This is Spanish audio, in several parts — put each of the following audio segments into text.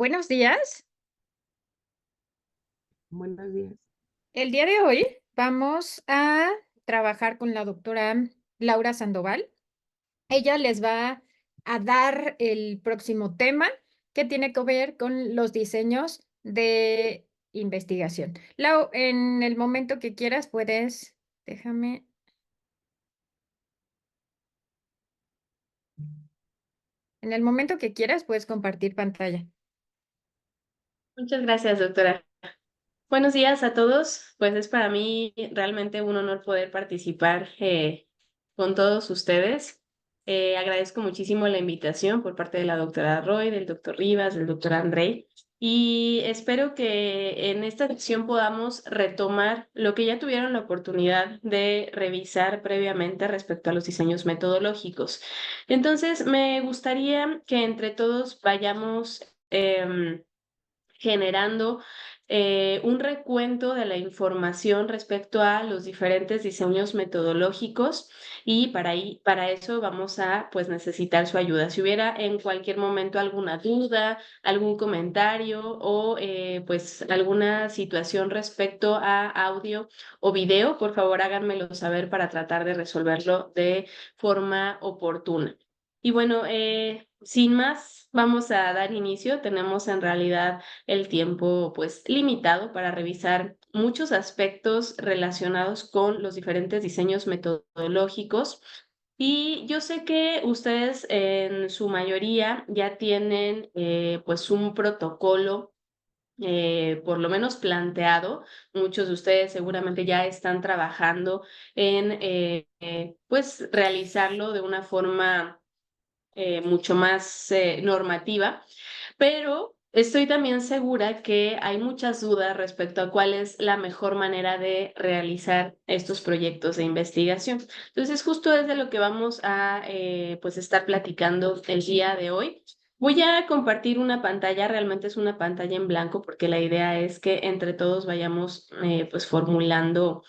Buenos días. Buenos días. El día de hoy vamos a trabajar con la doctora Laura Sandoval. Ella les va a dar el próximo tema que tiene que ver con los diseños de investigación. Lau, en el momento que quieras puedes, déjame, en el momento que quieras puedes compartir pantalla. Muchas gracias, doctora. Buenos días a todos. Pues es para mí realmente un honor poder participar con todos ustedes. Agradezco muchísimo la invitación por parte de la doctora Roy, del doctor Rivas, del doctor Andrei, y espero que en esta sección podamos retomar lo que ya tuvieron la oportunidad de revisar previamente respecto a los diseños metodológicos. Entonces, me gustaría que entre todos vayamos generando un recuento de la información respecto a los diferentes diseños metodológicos y para eso vamos a pues necesitar su ayuda. Si hubiera en cualquier momento alguna duda, algún comentario o pues alguna situación respecto a audio o video, por favor háganmelo saber para tratar de resolverlo de forma oportuna. Y bueno, sin más, vamos a dar inicio. Tenemos en realidad el tiempo pues limitado para revisar muchos aspectos relacionados con los diferentes diseños metodológicos. Y yo sé que ustedes en su mayoría ya tienen pues un protocolo por lo menos planteado. Muchos de ustedes seguramente ya están trabajando en pues realizarlo de una forma mucho más normativa, pero estoy también segura que hay muchas dudas respecto a cuál es la mejor manera de realizar estos proyectos de investigación. Entonces, justo es de lo que vamos a pues estar platicando el día de hoy. Voy a compartir una pantalla, realmente es una pantalla en blanco porque la idea es que entre todos vayamos pues formulando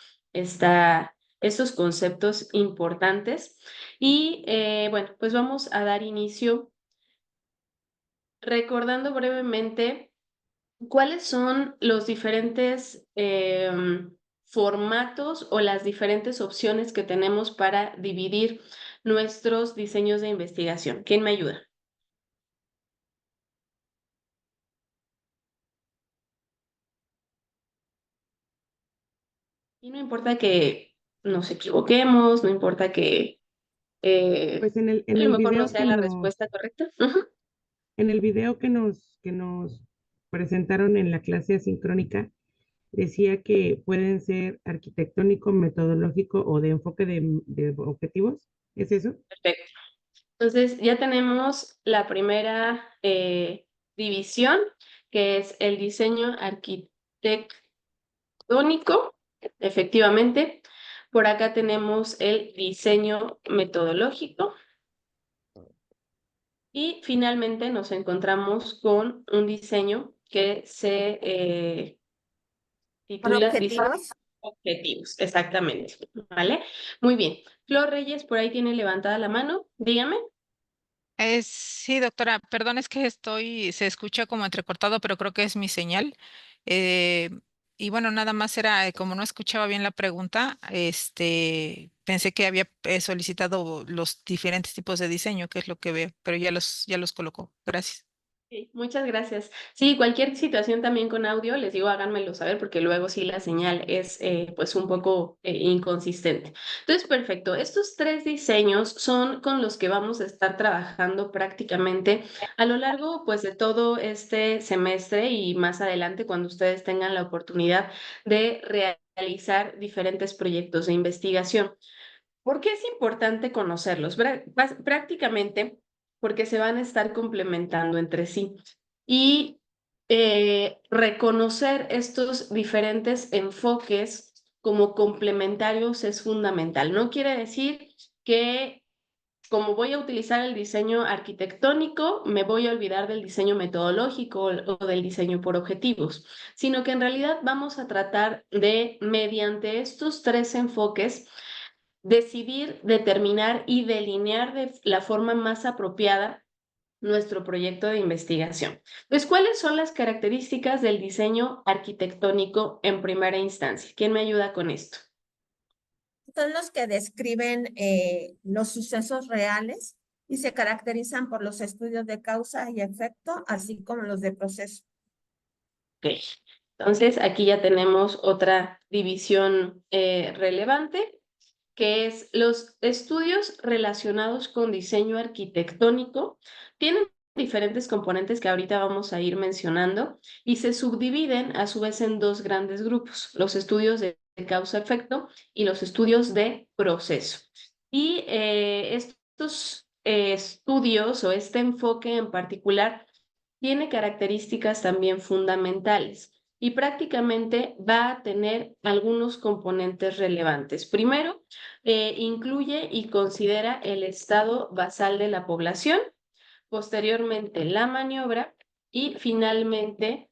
estos conceptos importantes. Y bueno, pues vamos a dar inicio recordando brevemente cuáles son los diferentes formatos o las diferentes opciones que tenemos para dividir nuestros diseños de investigación. ¿Quién me ayuda? Y no importa que nos equivoquemos, no importa que Pues en el, a en lo el mejor no video sea que la nos, respuesta correcta. Ujú. en el video que nos presentaron en la clase asincrónica, decía que pueden ser arquitectónico, metodológico o de enfoque de objetivos. ¿Es eso? Perfecto. Entonces, ya tenemos la primera división, que es el diseño arquitectónico, efectivamente. Por acá tenemos el diseño metodológico y finalmente nos encontramos con un diseño que se ¿Por titula Diseño objetivos? objetivos, exactamente. ¿Vale? Muy bien. Flor Reyes, por ahí tiene levantada la mano. Dígame. Sí, doctora, perdón, es que se escucha como entrecortado, pero creo que es mi señal. Eh, y bueno, nada más era, como no escuchaba bien la pregunta, pensé que había solicitado los diferentes tipos de diseño, que es lo que veo, pero ya los colocó. Gracias. Sí, muchas gracias. Sí, cualquier situación también con audio, les digo, háganmelo saber porque luego sí la señal es pues un poco inconsistente. Entonces, perfecto. Estos tres diseños son con los que vamos a estar trabajando prácticamente a lo largo pues de todo este semestre y más adelante cuando ustedes tengan la oportunidad de realizar diferentes proyectos de investigación. ¿Por qué es importante conocerlos? Prácticamente porque se van a estar complementando entre sí. Y reconocer estos diferentes enfoques como complementarios es fundamental. No quiere decir que como voy a utilizar el diseño arquitectónico, me voy a olvidar del diseño metodológico o del diseño por objetivos, sino que en realidad vamos a tratar de, mediante estos tres enfoques, decidir, determinar y delinear de la forma más apropiada nuestro proyecto de investigación. Pues, ¿cuáles son las características del diseño arquitectónico en primera instancia? ¿Quién me ayuda con esto? Son los que describen los sucesos reales y se caracterizan por los estudios de causa y efecto, así como los de proceso. Ok, entonces aquí ya tenemos otra división relevante, que es los estudios relacionados con diseño arquitectónico. Tienen diferentes componentes que ahorita vamos a ir mencionando y se subdividen a su vez en dos grandes grupos, los estudios de causa-efecto y los estudios de proceso. Y estos estudios o este enfoque en particular tiene características también fundamentales y prácticamente va a tener algunos componentes relevantes. Primero, incluye y considera el estado basal de la población, posteriormente la maniobra y finalmente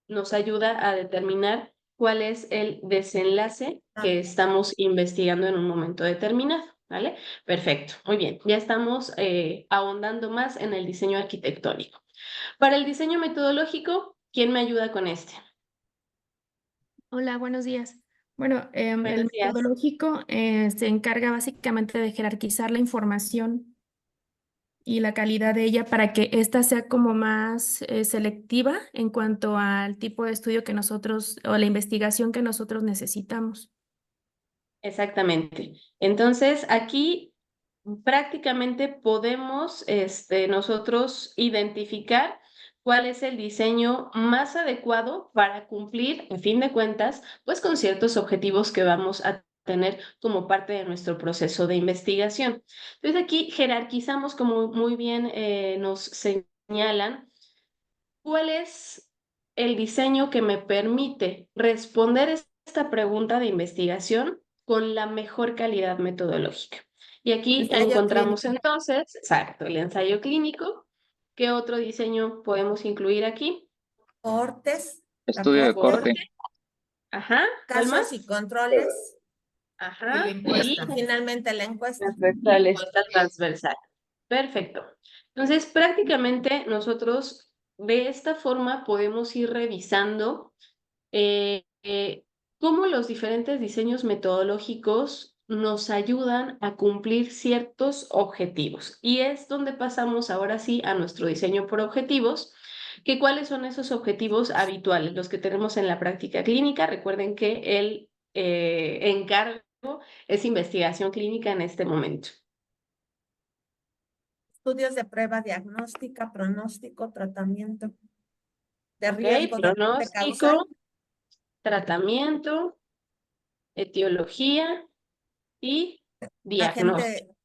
nos ayuda a determinar cuál es el desenlace que estamos investigando en un momento determinado, ¿vale? Perfecto, muy bien. Ya estamos ahondando más en el diseño arquitectónico. Para el diseño metodológico, ¿quién me ayuda con este? Hola, buenos días. Bueno, el Buenos días. metodológico se encarga básicamente de jerarquizar la información y la calidad de ella para que ésta sea como más selectiva en cuanto al tipo de estudio que nosotros o la investigación que nosotros necesitamos. Exactamente. Entonces, aquí prácticamente podemos nosotros identificar cuál es el diseño más adecuado para cumplir, en fin de cuentas, pues con ciertos objetivos que vamos a tener como parte de nuestro proceso de investigación. Entonces, aquí jerarquizamos, como muy bien nos señalan, cuál es el diseño que me permite responder esta pregunta de investigación con la mejor calidad metodológica. Y aquí Ensayo encontramos clínico. entonces, exacto, el ensayo clínico. ¿Qué otro diseño podemos incluir aquí? Cortes, Estudio de corte. Ajá, ¿cuál casos y más? controles, Ajá, y y finalmente la encuesta. encuesta transversal. Perfecto. Entonces, prácticamente nosotros de esta forma podemos ir revisando cómo los diferentes diseños metodológicos nos ayudan a cumplir ciertos objetivos. Y es donde pasamos ahora sí a nuestro diseño por objetivos, que cuáles son esos objetivos habituales, los que tenemos en la práctica clínica. Recuerden que el encargo es investigación clínica en este momento. Estudios de prueba diagnóstica, pronóstico, tratamiento de Ok, riesgo de causal. pronóstico, tratamiento, etiología y diagnóstico, Agente,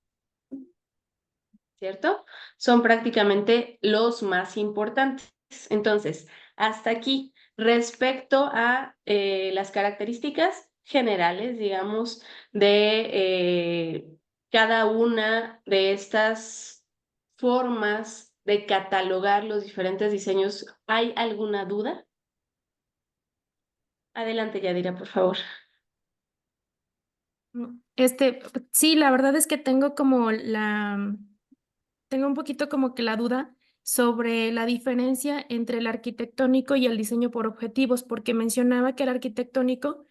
¿cierto? Son prácticamente los más importantes. Entonces, hasta aquí, respecto a las características generales, digamos, de cada una de estas formas de catalogar los diferentes diseños, ¿hay alguna duda? Adelante, Yadira, por favor. Sí, la verdad es que tengo tengo un poquito como que la duda sobre la diferencia entre el arquitectónico y el diseño por objetivos, porque mencionaba que el arquitectónico,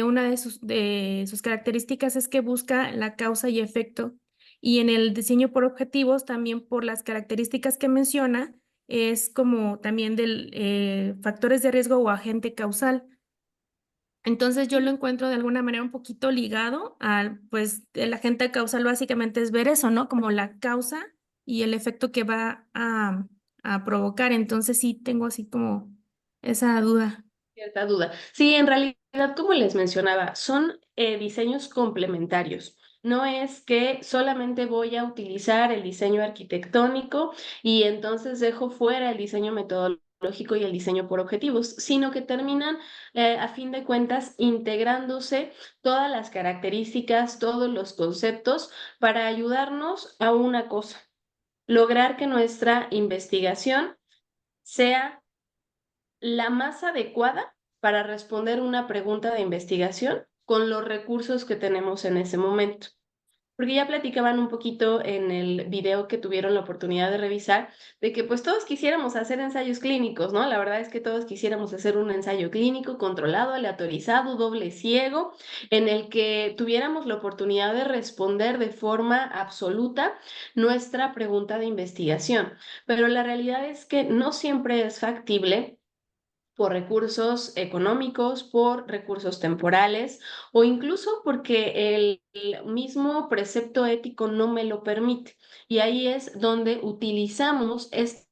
una de sus características es que busca la causa y efecto, y en el diseño por objetivos, también por las características que menciona, es como también del factores de riesgo o agente causal. Entonces yo lo encuentro de alguna manera un poquito ligado al, pues el agente causal básicamente es ver eso, ¿no? Como la causa y el efecto que va a provocar. Entonces sí tengo así como esa duda. Cierta duda. Sí, en realidad, como les mencionaba, son diseños complementarios. No es que solamente voy a utilizar el diseño arquitectónico y entonces dejo fuera el diseño metodológico y el diseño por objetivos, sino que terminan, a fin de cuentas, integrándose todas las características, todos los conceptos para ayudarnos a una cosa, lograr que nuestra investigación sea la más adecuada para responder una pregunta de investigación con los recursos que tenemos en ese momento. porque ya platicaban un poquito en el video que tuvieron la oportunidad de revisar, de que pues todos quisiéramos hacer ensayos clínicos, ¿no? La verdad es que todos quisiéramos hacer un ensayo clínico controlado, aleatorizado, doble ciego, en el que tuviéramos la oportunidad de responder de forma absoluta nuestra pregunta de investigación. Pero la realidad es que no siempre es factible por recursos económicos, por recursos temporales o incluso porque el mismo precepto ético no me lo permite. Y ahí es donde utilizamos estas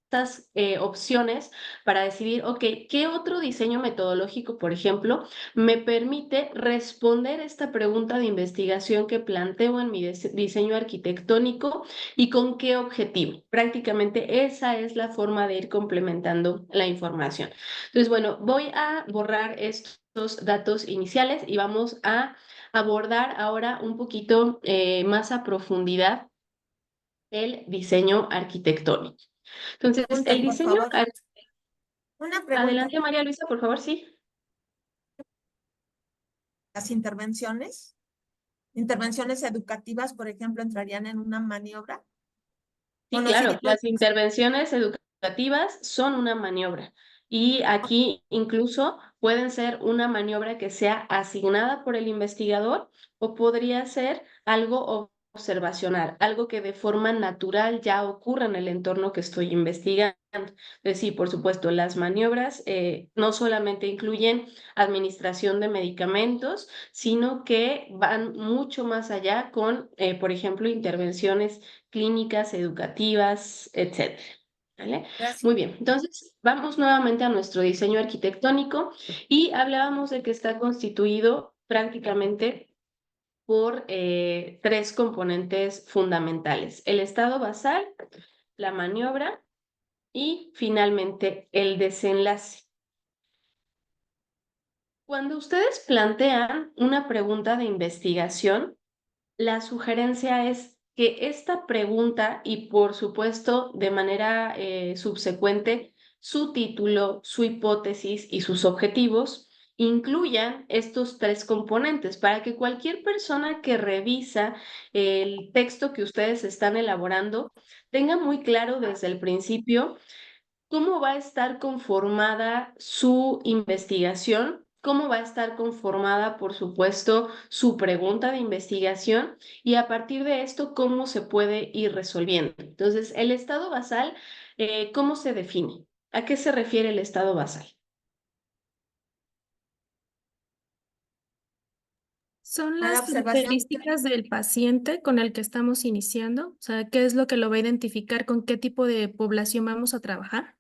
opciones para decidir, ok, ¿qué otro diseño metodológico, por ejemplo, me permite responder esta pregunta de investigación que planteo en mi diseño arquitectónico y con qué objetivo? Prácticamente esa es la forma de ir complementando la información. Entonces, bueno, voy a borrar estos datos iniciales y vamos a abordar ahora un poquito más a profundidad el diseño arquitectónico. Entonces, Pregunta, el por diseño... favor. Una pregunta. Adelante, María Luisa, por favor, sí. Las intervenciones educativas, por ejemplo, entrarían en una maniobra. ¿O Sí, no claro, sería las intervenciones educativas son una maniobra y aquí incluso pueden ser una maniobra que sea asignada por el investigador o podría ser algo observacional, algo que de forma natural ya ocurra en el entorno que estoy investigando? Entonces, sí, por supuesto, las maniobras no solamente incluyen administración de medicamentos, sino que van mucho más allá con, por ejemplo, intervenciones clínicas, educativas, etcétera. ¿Vale? Gracias. Muy bien, entonces vamos nuevamente a nuestro diseño arquitectónico y hablábamos de que está constituido prácticamente por tres componentes fundamentales: el estado basal, la maniobra y finalmente el desenlace. Cuando ustedes plantean una pregunta de investigación, la sugerencia es que esta pregunta y por supuesto de manera subsecuente su título, su hipótesis y sus objetivos incluyan estos tres componentes para que cualquier persona que revisa el texto que ustedes están elaborando tenga muy claro desde el principio cómo va a estar conformada su investigación, cómo va a estar conformada, por supuesto, su pregunta de investigación y a partir de esto, cómo se puede ir resolviendo. Entonces, el estado basal, ¿cómo se define? ¿A qué se refiere el estado basal? Son A la las observación. características del paciente con el que estamos iniciando, o sea, qué es lo que lo va a identificar, con qué tipo de población vamos a trabajar.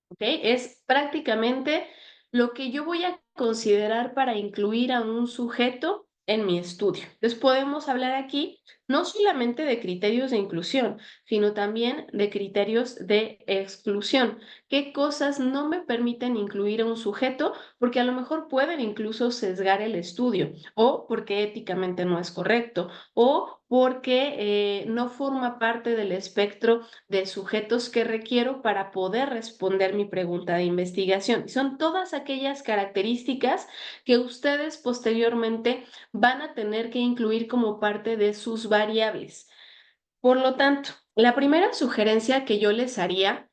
¿Ok? Es prácticamente lo que yo voy a considerar para incluir a un sujeto en mi estudio. Entonces podemos hablar aquí no solamente de criterios de inclusión, sino también de criterios de exclusión. ¿Qué cosas no me permiten incluir a un sujeto? Porque a lo mejor pueden incluso sesgar el estudio, o porque éticamente no es correcto, o porque no forma parte del espectro de sujetos que requiero para poder responder mi pregunta de investigación. Son todas aquellas características que ustedes posteriormente van a tener que incluir como parte de sus variables. Por lo tanto, la primera sugerencia que yo les haría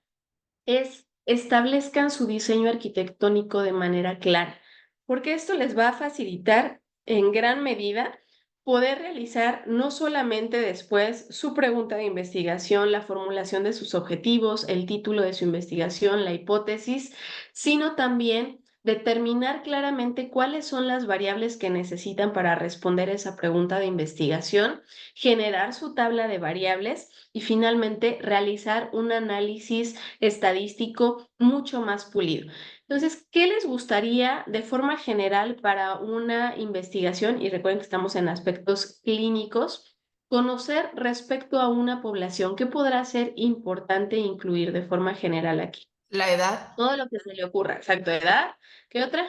es establezcan su diseño arquitectónico de manera clara, porque esto les va a facilitar en gran medida poder realizar no solamente después su pregunta de investigación, la formulación de sus objetivos, el título de su investigación, la hipótesis, sino también determinar claramente cuáles son las variables que necesitan para responder esa pregunta de investigación, generar su tabla de variables y finalmente realizar un análisis estadístico mucho más pulido. Entonces, ¿qué les gustaría de forma general para una investigación? Y recuerden que estamos en aspectos clínicos, conocer respecto a una población. ¿Qué podrá ser importante incluir de forma general aquí? La edad, Todo lo que se le ocurra. Exacto, edad. ¿Qué otra?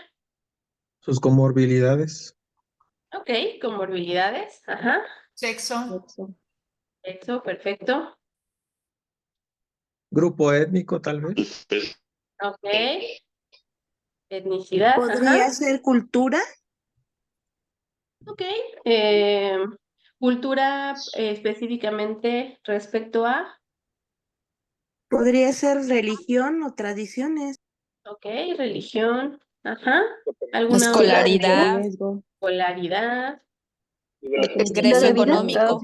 sus comorbilidades, Ok, comorbilidades. Ajá. sexo, Eso, perfecto. grupo étnico tal vez, Ok. Etnicidad. Ajá. ¿Podría ser cultura? Ok. Eh, Cultura específicamente respecto a, Podría ser religión o tradiciones. ok, religión, ajá, alguna otra Escolaridad, escolaridad, ingreso económico,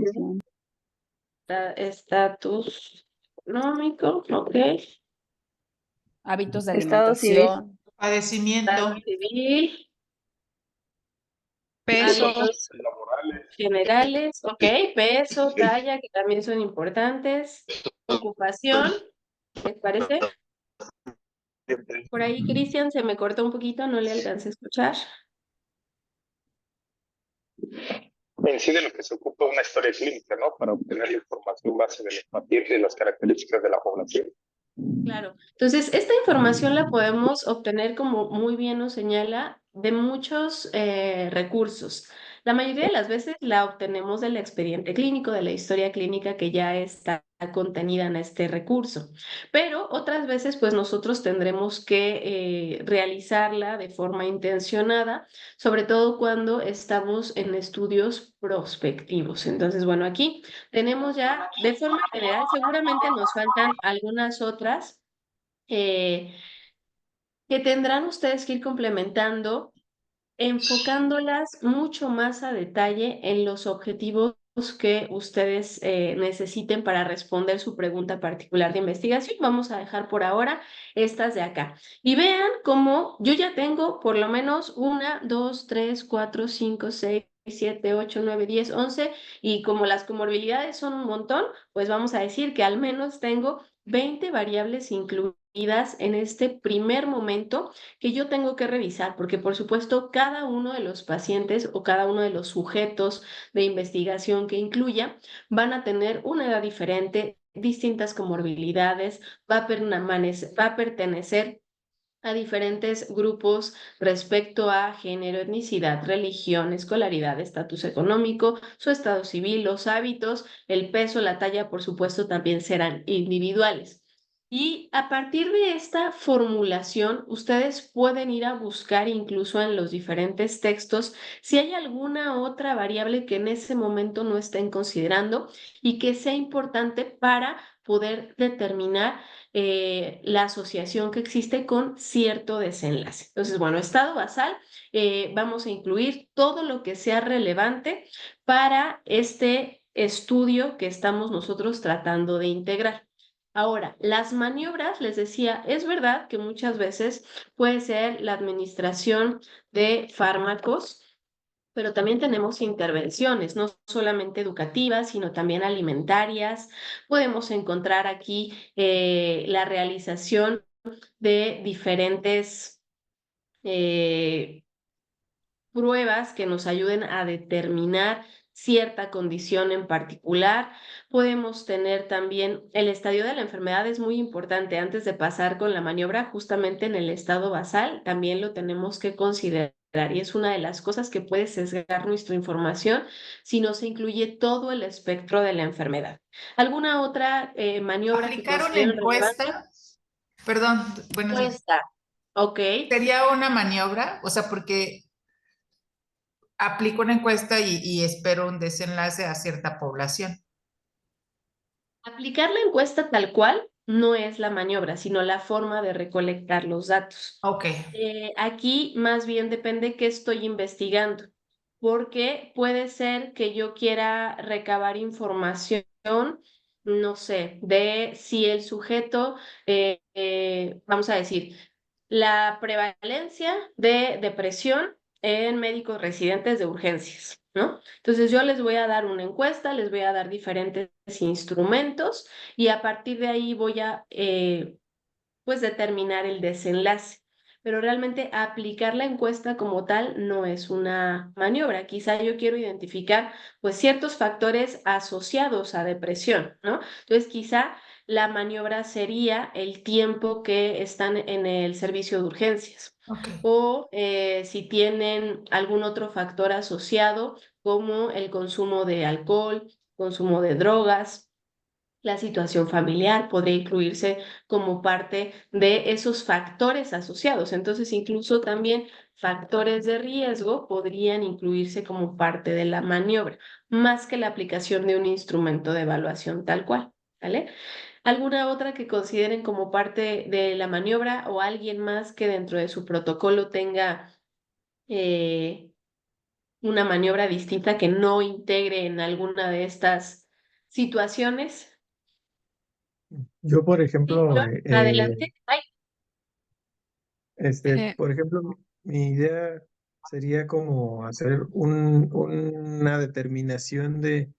estatus económico, ok, hábitos de Estado civil. estado alimentación, Padecimiento, civil, Peso, hábitos generales, ok, peso, talla, que también son importantes, ocupación, ¿les parece? Por ahí, Cristian, se me cortó un poquito, no le alcancé a escuchar. En sí de lo que se ocupa una historia clínica, ¿no? Para obtener la información base de los pacientes y las características de la población. Claro. Entonces, esta información la podemos obtener, como muy bien nos señala, de muchos recursos. La mayoría de las veces la obtenemos del expediente clínico, de la historia clínica que ya está contenida en este recurso. Pero otras veces, pues nosotros tendremos que realizarla de forma intencionada, sobre todo cuando estamos en estudios prospectivos. Entonces, bueno, aquí tenemos ya, de forma general, seguramente nos faltan algunas otras que tendrán ustedes que ir complementando, enfocándolas mucho más a detalle en los objetivos que ustedes necesiten para responder su pregunta particular de investigación. Vamos a dejar por ahora estas de acá. Y vean cómo yo ya tengo por lo menos 1, 2, 3, 4, 5, 6, 7, 8, 9, 10, 11, y como las comorbilidades son un montón, pues vamos a decir que al menos tengo 20 variables incluidas en este primer momento que yo tengo que revisar, porque por supuesto cada uno de los pacientes o cada uno de los sujetos de investigación que incluya van a tener una edad diferente, distintas comorbilidades, va a pertenecer a diferentes grupos respecto a género, etnicidad, religión, escolaridad, estatus económico, su estado civil, los hábitos, el peso, la talla, por supuesto, también serán individuales. Y a partir de esta formulación, ustedes pueden ir a buscar incluso en los diferentes textos si hay alguna otra variable que en ese momento no estén considerando y que sea importante para poder determinar la asociación que existe con cierto desenlace. Entonces, bueno, estado basal, vamos a incluir todo lo que sea relevante para este estudio que estamos nosotros tratando de integrar. Ahora, las maniobras, les decía, es verdad que muchas veces puede ser la administración de fármacos, pero también tenemos intervenciones, no solamente educativas, sino también alimentarias. Podemos encontrar aquí la realización de diferentes pruebas que nos ayuden a determinar cierta condición en particular. Podemos tener también el estadio de la enfermedad, es muy importante antes de pasar con la maniobra, justamente en el estado basal, también lo tenemos que considerar. Y es una de las cosas que puede sesgar nuestra información si no se incluye todo el espectro de la enfermedad. ¿Alguna otra maniobra que aplicar una consideren relevante? encuesta, perdón, buenos días. Encuesta. Ok. Sería una maniobra, o sea, porque aplico una encuesta y espero un desenlace a cierta población. Aplicar la encuesta tal cual no es la maniobra, sino la forma de recolectar los datos. Ok, Aquí más bien depende qué estoy investigando, porque puede ser que yo quiera recabar información, no sé, de si el sujeto, vamos a decir, la prevalencia de depresión en médicos residentes de urgencias, ¿no? Entonces yo les voy a dar una encuesta, les voy a dar diferentes instrumentos y a partir de ahí voy a pues determinar el desenlace. Pero realmente aplicar la encuesta como tal no es una maniobra. Quizá yo quiero identificar pues ciertos factores asociados a depresión, ¿no? Entonces quizá la maniobra sería el tiempo que están en el servicio de urgencias. ok. O si tienen algún otro factor asociado como el consumo de alcohol, consumo de drogas, La situación familiar podría incluirse como parte de esos factores asociados. Entonces, incluso también factores de riesgo podrían incluirse como parte de la maniobra, más que la aplicación de un instrumento de evaluación tal cual, ¿vale? ¿Alguna otra que consideren como parte de la maniobra o alguien más que dentro de su protocolo tenga una maniobra distinta que no integre en alguna de estas situaciones? Yo, por Sí, ejemplo, Flor, adelante. Ay, Eh, por ejemplo, mi idea sería como hacer una determinación de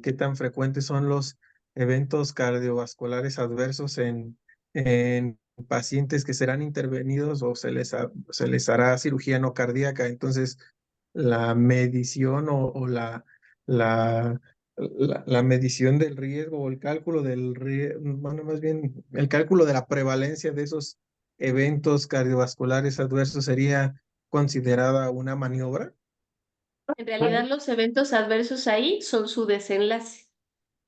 qué tan frecuentes son los eventos cardiovasculares adversos en pacientes que serán intervenidos o se les hará cirugía no cardíaca. Entonces, la medición o la medición del riesgo o el cálculo del riesgo, bueno, más bien el cálculo de la prevalencia de esos eventos cardiovasculares adversos sería considerada una maniobra. en realidad los eventos adversos ahí son su desenlace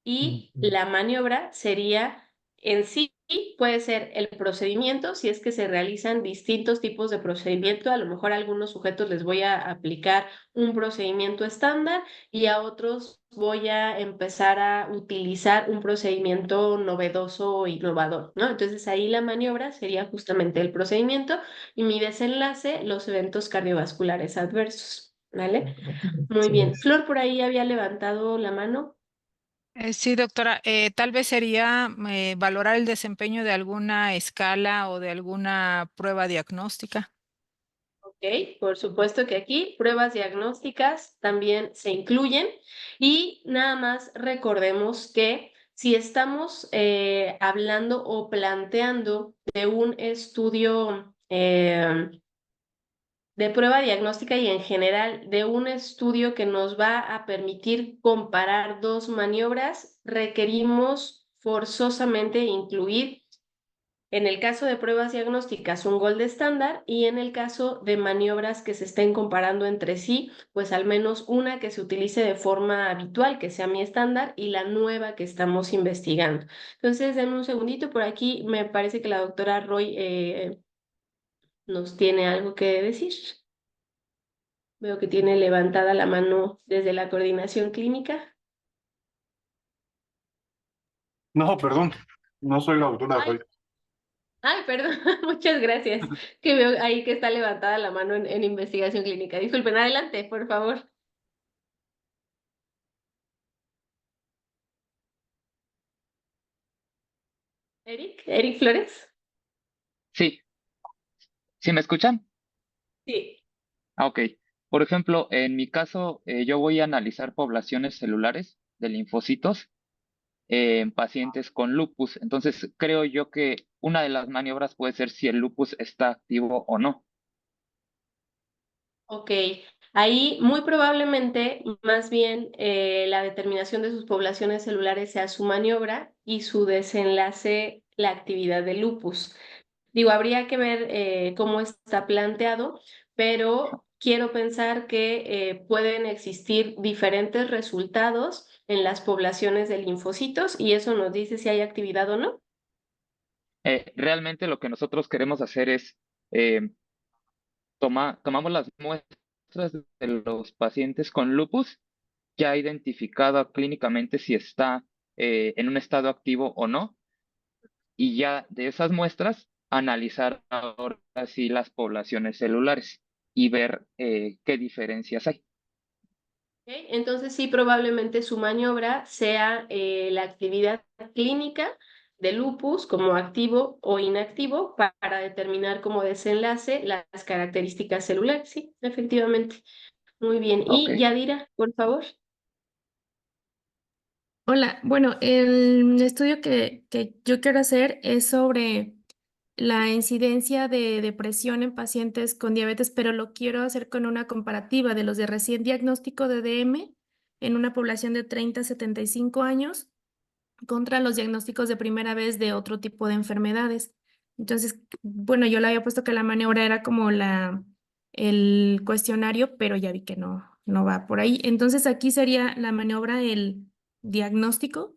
y Ujú. la maniobra sería en sí, puede ser el procedimiento, si es que se realizan distintos tipos de procedimiento, a lo mejor a algunos sujetos les voy a aplicar un procedimiento estándar y a otros voy a empezar a utilizar un procedimiento novedoso o innovador, ¿no? Entonces ahí la maniobra sería justamente el procedimiento y mi desenlace, los eventos cardiovasculares adversos, ¿vale? Muy Sí, bien. Flor, por ahí había levantado la mano. sí, doctora, tal vez sería valorar el desempeño de alguna escala o de alguna prueba diagnóstica. Ok, por supuesto que aquí pruebas diagnósticas también se incluyen y nada más recordemos que si estamos hablando o planteando de un estudio de prueba diagnóstica y en general de un estudio que nos va a permitir comparar dos maniobras, requerimos forzosamente incluir en el caso de pruebas diagnósticas, un gold estándar y en el caso de maniobras que se estén comparando entre sí, pues al menos una que se utilice de forma habitual, que sea mi estándar, y la nueva que estamos investigando. Entonces, denme un segundito, por aquí me parece que la doctora Roy nos tiene algo que decir. Veo que tiene levantada la mano desde la coordinación clínica. No, perdón, no soy la doctora Ay, Roy. ay, perdón, muchas gracias. Que veo ahí que está levantada la mano en investigación clínica. Disculpen, adelante, por favor. Eric Flores. Sí, ¿sí me escuchan? Sí. Ah, ok. Por ejemplo, en mi caso, yo voy a analizar poblaciones celulares de linfocitos en pacientes con lupus. Entonces, creo yo que una de las maniobras puede ser si el lupus está activo o no. Ok, ahí muy probablemente más bien la determinación de sus poblaciones celulares sea su maniobra y su desenlace la actividad de lupus. Digo, habría que ver cómo está planteado, pero quiero pensar que pueden existir diferentes resultados en las poblaciones de linfocitos y eso nos dice si hay actividad o no. Realmente lo que nosotros queremos hacer es eh, tomamos las muestras de los pacientes con lupus, ya identificado clínicamente si está en un estado activo o no, y ya de esas muestras analizar ahora sí las poblaciones celulares y ver qué diferencias hay. ¿Ok? Entonces sí, probablemente su maniobra sea la actividad clínica de lupus como activo o inactivo para determinar como desenlace las características celulares. Sí, efectivamente. Muy bien. Ok. Y Yadira, por favor. Hola, bueno, el estudio que yo quiero hacer es sobre la incidencia de depresión en pacientes con diabetes, pero lo quiero hacer con una comparativa de los de recién diagnóstico de DM en una población de 30 a 75 años contra los diagnósticos de primera vez de otro tipo de enfermedades. Entonces, bueno, yo le había puesto que la maniobra era como el cuestionario, pero ya vi que no va por ahí. Entonces, aquí sería la maniobra el diagnóstico.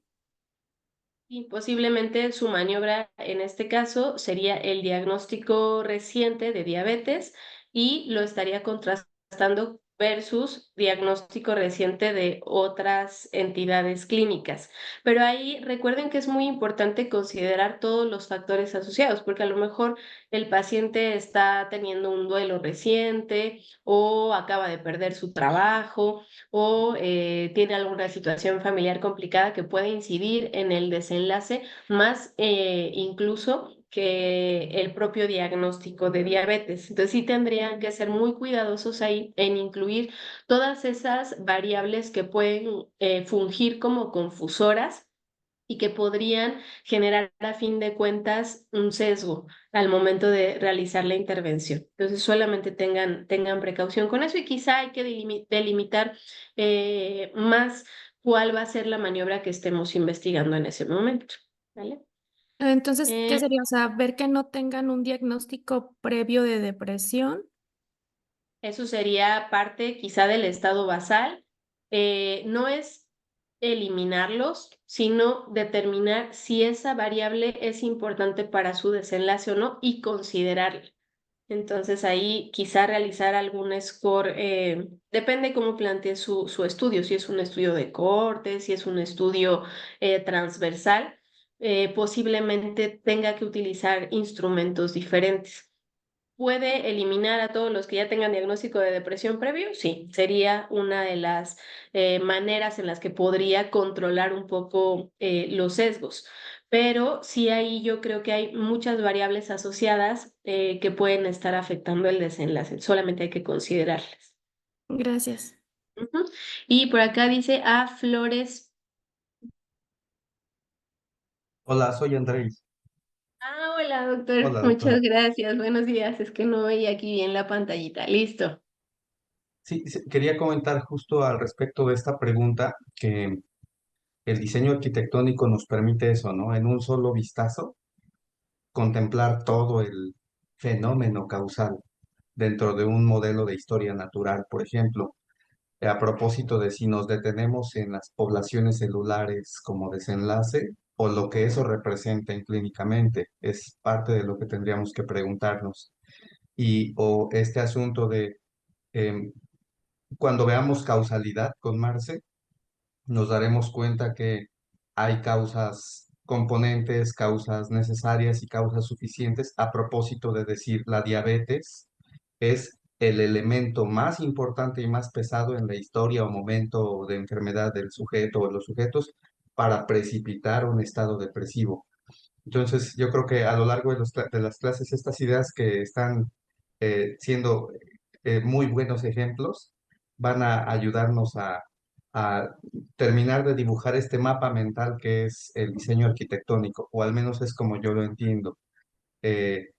Y posiblemente su maniobra en este caso sería el diagnóstico reciente de diabetes y lo estaría contrastando versus diagnóstico reciente de otras entidades clínicas. Pero ahí recuerden que es muy importante considerar todos los factores asociados, porque a lo mejor el paciente está teniendo un duelo reciente o acaba de perder su trabajo o tiene alguna situación familiar complicada que puede incidir en el desenlace más incluso que el propio diagnóstico de diabetes. Entonces sí tendrían que ser muy cuidadosos ahí en incluir todas esas variables que pueden fungir como confusoras y que podrían generar a fin de cuentas un sesgo al momento de realizar la intervención. Entonces solamente tengan precaución con eso y quizá hay que delimitar más cuál va a ser la maniobra que estemos investigando en ese momento. ¿Vale? Entonces, ¿qué Eh, sería? O sea, ver que no tengan un diagnóstico previo de depresión. Eso sería parte quizá del estado basal. No es eliminarlos, sino determinar si esa variable es importante para su desenlace o no y considerarla. Entonces ahí quizá realizar algún score, depende cómo plantee su estudio, si es un estudio de cohorte, si es un estudio transversal, posiblemente tenga que utilizar instrumentos diferentes. ¿Puede eliminar a todos los que ya tengan diagnóstico de depresión previo? Sí, sería una de las maneras en las que podría controlar un poco los sesgos. Pero sí ahí yo creo que hay muchas variables asociadas que pueden estar afectando el desenlace. Solamente hay que considerarlas. Gracias. Ujú. Y por acá dice A Flores. Hola, soy Andrés. Ah, hola, doctor. Hola, Muchas doctora. gracias. Buenos días. Es que no veía aquí bien la pantallita. Listo. Sí, sí, quería comentar justo al respecto de esta pregunta que el diseño arquitectónico nos permite eso, ¿no? En un solo vistazo, contemplar todo el fenómeno causal dentro de un modelo de historia natural, por ejemplo. A propósito de si nos detenemos en las poblaciones celulares como desenlace o lo que eso representa clínicamente, es parte de lo que tendríamos que preguntarnos. Y o este asunto de em, cuando veamos causalidad con Marce, nos daremos cuenta que hay causas componentes, causas necesarias y causas suficientes. A propósito de decir, la diabetes es el elemento más importante y más pesado en la historia o momento de enfermedad del sujeto o de los sujetos para precipitar un estado depresivo. Entonces, yo creo que a lo largo de las clases, estas ideas que están siendo muy buenos ejemplos van a ayudarnos a terminar de dibujar este mapa mental que es el diseño arquitectónico, o al menos es como yo lo entiendo.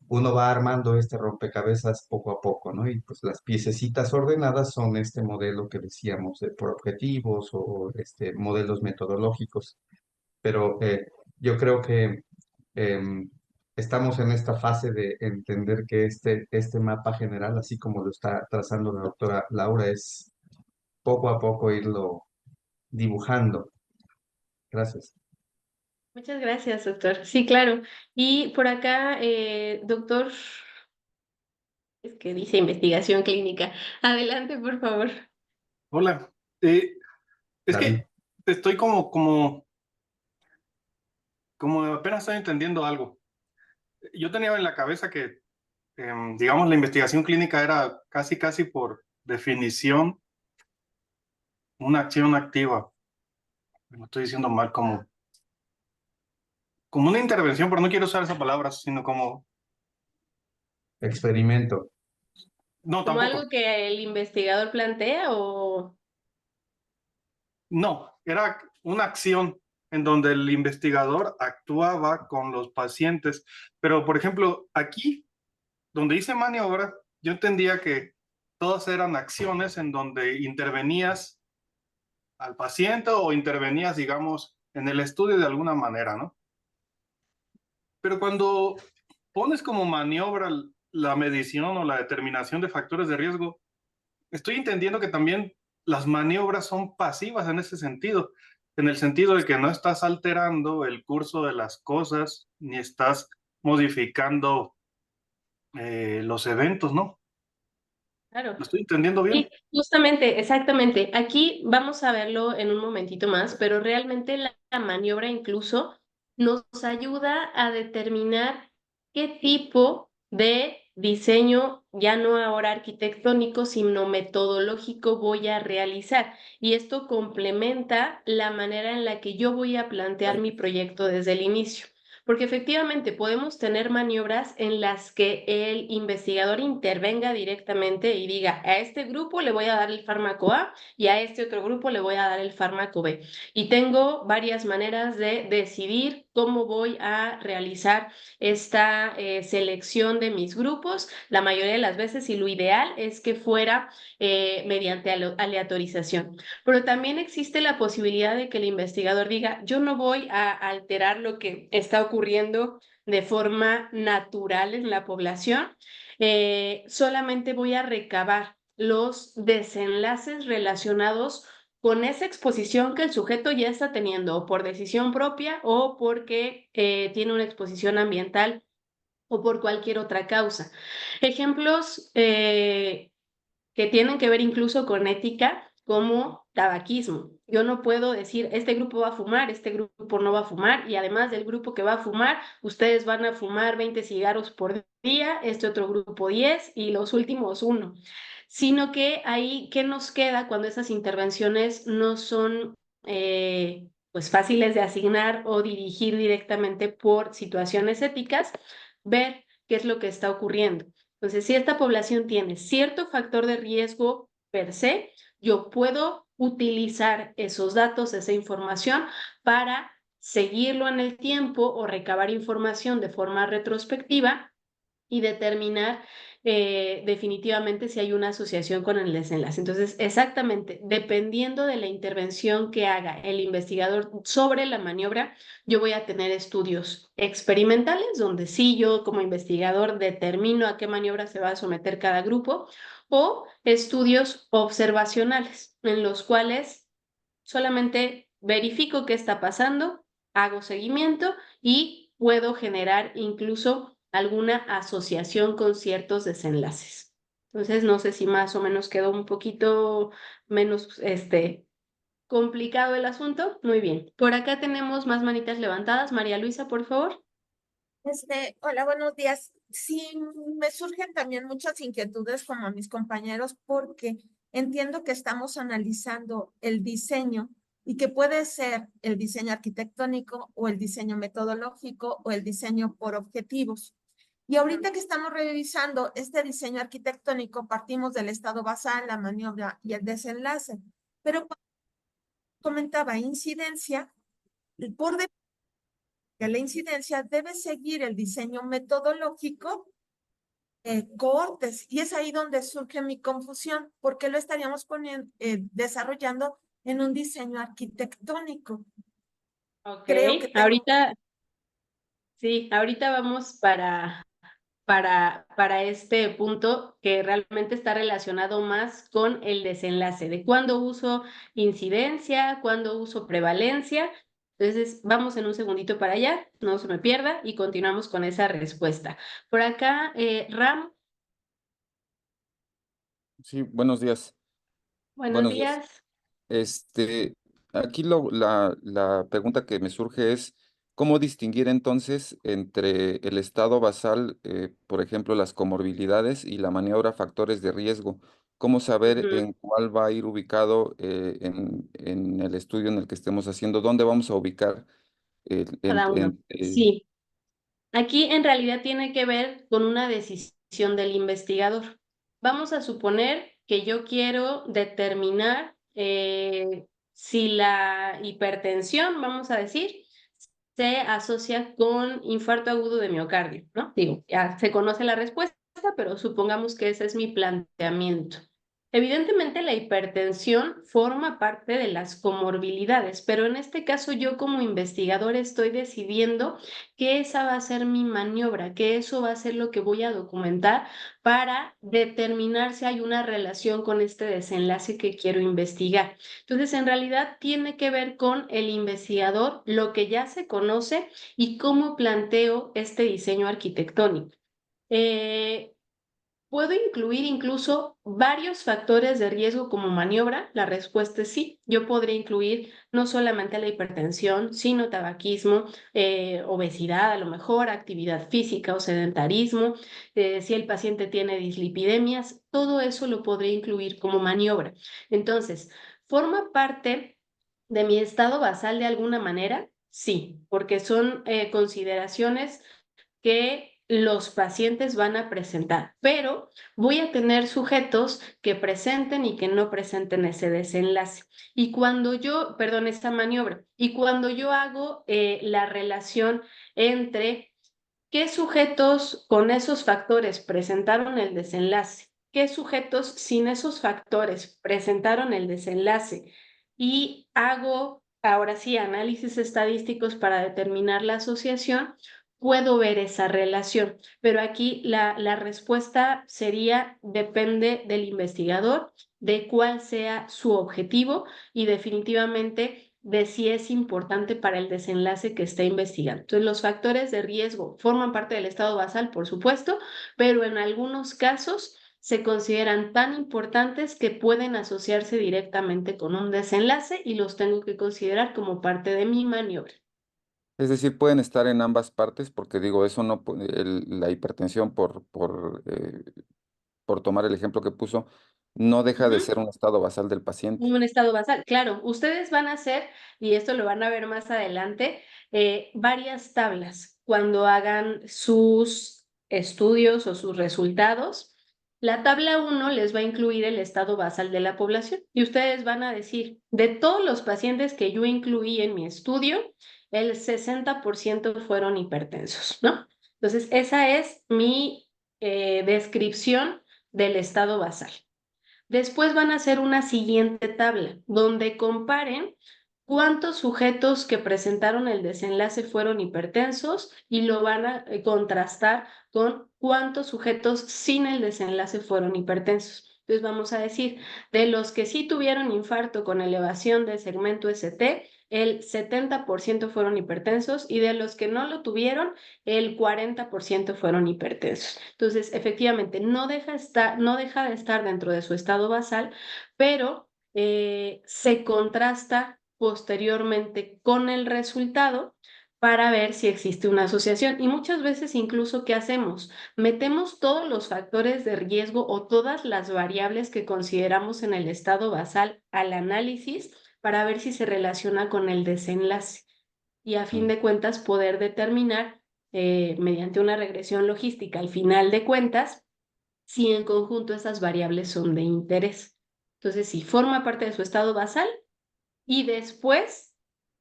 Uno va armando este rompecabezas poco a poco, ¿no? Y pues las piececitas ordenadas son este modelo que decíamos por objetivos o modelos metodológicos. Pero yo creo que em, estamos en esta fase de entender que este mapa general, así como lo está trazando la doctora Laura, es poco a poco irlo dibujando. Gracias. Muchas gracias, doctor. Sí, claro. Y por acá, doctor, es que dice investigación clínica. Adelante, por favor. Hola. Es David. que estoy como apenas estoy entendiendo algo. Yo tenía en la cabeza que, digamos, la investigación clínica era casi por definición una acción activa. Lo estoy diciendo mal, como una intervención, pero no quiero usar esa palabra, sino como, Experimento. no, ¿Como algo tampoco. que el investigador plantea o...? No, era una acción en donde el investigador actuaba con los pacientes. Pero, por ejemplo, aquí, donde hice maniobra, yo entendía que todas eran acciones en donde intervenías al paciente o intervenías, digamos, en el estudio de alguna manera, ¿no? Pero cuando pones como maniobra la medición o la determinación de factores de riesgo, estoy entendiendo que también las maniobras son pasivas en ese sentido. en el sentido de que no estás alterando el curso de las cosas, ni estás modificando los eventos, ¿no? Claro. ¿Lo estoy entendiendo bien? Sí, justamente, exactamente. Aquí vamos a verlo en un momentito más, pero realmente la maniobra incluso nos ayuda a determinar qué tipo de diseño, ya no ahora arquitectónico, sino metodológico voy a realizar. Y esto complementa la manera en la que yo voy a plantear mi proyecto desde el inicio. Porque efectivamente podemos tener maniobras en las que el investigador intervenga directamente y diga, a este grupo le voy a dar el fármaco A y a este otro grupo le voy a dar el fármaco B. Y tengo varias maneras de decidir cómo voy a realizar esta selección de mis grupos. La mayoría de las veces, y lo ideal es que fuera mediante aleatorización. Pero también existe la posibilidad de que el investigador diga, yo no voy a alterar lo que está ocurriendo de forma natural en la población, solamente voy a recabar los desenlaces relacionados con esa exposición que el sujeto ya está teniendo, o por decisión propia, o porque tiene una exposición ambiental, o por cualquier otra causa. Ejemplos que tienen que ver incluso con ética, como tabaquismo. Yo no puedo decir, este grupo va a fumar, este grupo no va a fumar, y además del grupo que va a fumar, ustedes van a fumar 20 cigarros por día, este otro grupo 10 y los últimos 1. Sino que ahí, ¿qué nos queda cuando esas intervenciones no son pues fáciles de asignar o dirigir directamente por situaciones éticas? Ver qué es lo que está ocurriendo. Entonces, si esta población tiene cierto factor de riesgo per se, yo puedo utilizar esos datos, esa información, para seguirlo en el tiempo o recabar información de forma retrospectiva y determinar definitivamente si hay una asociación con el desenlace. Entonces, exactamente, dependiendo de la intervención que haga el investigador sobre la maniobra, yo voy a tener estudios experimentales, donde sí yo como investigador determino a qué maniobra se va a someter cada grupo, o estudios observacionales, en los cuales solamente verifico qué está pasando, hago seguimiento y puedo generar incluso alguna asociación con ciertos desenlaces. Entonces, no sé si más o menos quedó un poquito menos complicado el asunto. Muy bien. Por acá tenemos más manitas levantadas. María Luisa, por favor. Hola, buenos días. Sí, me surgen también muchas inquietudes como a mis compañeros porque entiendo que estamos analizando el diseño y que puede ser el diseño arquitectónico o el diseño metodológico o el diseño por objetivos. Y ahorita que estamos revisando este diseño arquitectónico, partimos del estado basal, la maniobra y el desenlace. Pero comentaba incidencia, por que la incidencia debe seguir el diseño metodológico cohortes, y es ahí donde surge mi confusión, porque lo estaríamos poniendo, desarrollando en un diseño arquitectónico. Ok, Creo que ahorita, sí, ahorita vamos para este punto que realmente está relacionado más con el desenlace, de cuándo uso incidencia, cuándo uso prevalencia. Entonces, vamos en un segundito para allá, no se me pierda, y continuamos con esa respuesta. Por acá, Ram, Sí, buenos días. buenos Buenos días. días. Este, aquí la pregunta que me surge es, ¿cómo distinguir entonces entre el estado basal, por ejemplo, las comorbilidades y la maniobra factores de riesgo? ¿Cómo saber Ujú. en cuál va a ir ubicado en el estudio en el que estemos haciendo? ¿Dónde vamos a ubicar Cada uno. Sí, aquí en realidad tiene que ver con una decisión del investigador. Vamos a suponer que yo quiero determinar si la hipertensión, vamos a decir, se asocia con infarto agudo de miocardio, ¿no? Digo, ya se conoce la respuesta, pero supongamos que ese es mi planteamiento. Evidentemente la hipertensión forma parte de las comorbilidades, pero en este caso yo como investigador estoy decidiendo que esa va a ser mi maniobra, que eso va a ser lo que voy a documentar para determinar si hay una relación con este desenlace que quiero investigar. Entonces, en realidad tiene que ver con el investigador, lo que ya se conoce y cómo planteo este diseño arquitectónico. ¿Puedo incluir incluso varios factores de riesgo como maniobra? La respuesta es sí. Yo podría incluir no solamente la hipertensión, sino tabaquismo, obesidad, a lo mejor actividad física o sedentarismo, si el paciente tiene dislipidemias, todo eso lo podría incluir como maniobra. Entonces, ¿forma parte de mi estado basal de alguna manera? Sí, porque son consideraciones que los pacientes van a presentar, pero voy a tener sujetos que presenten y que no presenten ese desenlace. Y cuando yo, perdón, esta maniobra, y cuando yo hago la relación entre qué sujetos con esos factores presentaron el desenlace, qué sujetos sin esos factores presentaron el desenlace, y hago ahora sí análisis estadísticos para determinar la asociación, puedo ver esa relación. Pero aquí la respuesta sería, depende del investigador, de cuál sea su objetivo y definitivamente de si es importante para el desenlace que está investigando. Entonces, los factores de riesgo forman parte del estado basal, por supuesto, pero en algunos casos se consideran tan importantes que pueden asociarse directamente con un desenlace y los tengo que considerar como parte de mi maniobra. Es decir, pueden estar en ambas partes, porque digo, eso no, la hipertensión, por tomar el ejemplo que puso, no deja de ser un estado basal del paciente. Un estado basal, claro. Ustedes van a hacer, y esto lo van a ver más adelante, varias tablas cuando hagan sus estudios o sus resultados. La tabla 1 les va a incluir el estado basal de la población y ustedes van a decir, de todos los pacientes que yo incluí en mi estudio, el 60% fueron hipertensos, ¿no? Entonces, esa es mi descripción del estado basal. Después van a hacer una siguiente tabla donde comparen cuántos sujetos que presentaron el desenlace fueron hipertensos y lo van a contrastar con cuántos sujetos sin el desenlace fueron hipertensos. Entonces vamos a decir, de los que sí tuvieron infarto con elevación del segmento ST, el 70% fueron hipertensos y de los que no lo tuvieron, el 40% fueron hipertensos. Entonces, efectivamente, no deja de estar dentro de su estado basal, pero se contrasta posteriormente con el resultado para ver si existe una asociación. Y muchas veces incluso, ¿qué hacemos? Metemos todos los factores de riesgo o todas las variables que consideramos en el estado basal al análisis para ver si se relaciona con el desenlace. Y a fin de cuentas poder determinar mediante una regresión logística al final de cuentas si en conjunto esas variables son de interés. Entonces, si forma parte de su estado basal y después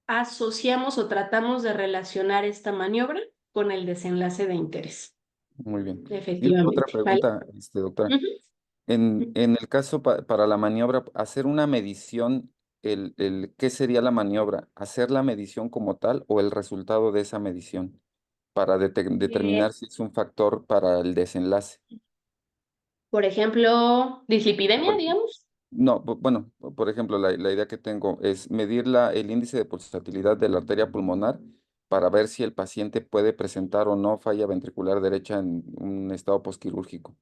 asociamos o tratamos de relacionar esta maniobra con el desenlace de interés. Muy bien. Y otra Efectivamente. ¿Vale? pregunta, doctora. En el caso para la maniobra, hacer una medición, ¿qué sería la maniobra? ¿Hacer la medición como tal o el resultado de esa medición para determinar si es un factor para el desenlace? Por ejemplo, dislipidemia, Por- digamos. No, bueno, por ejemplo, la idea que tengo es medir el índice de pulsatilidad de la arteria pulmonar para ver si el paciente puede presentar o no falla ventricular derecha en un estado posquirúrgico.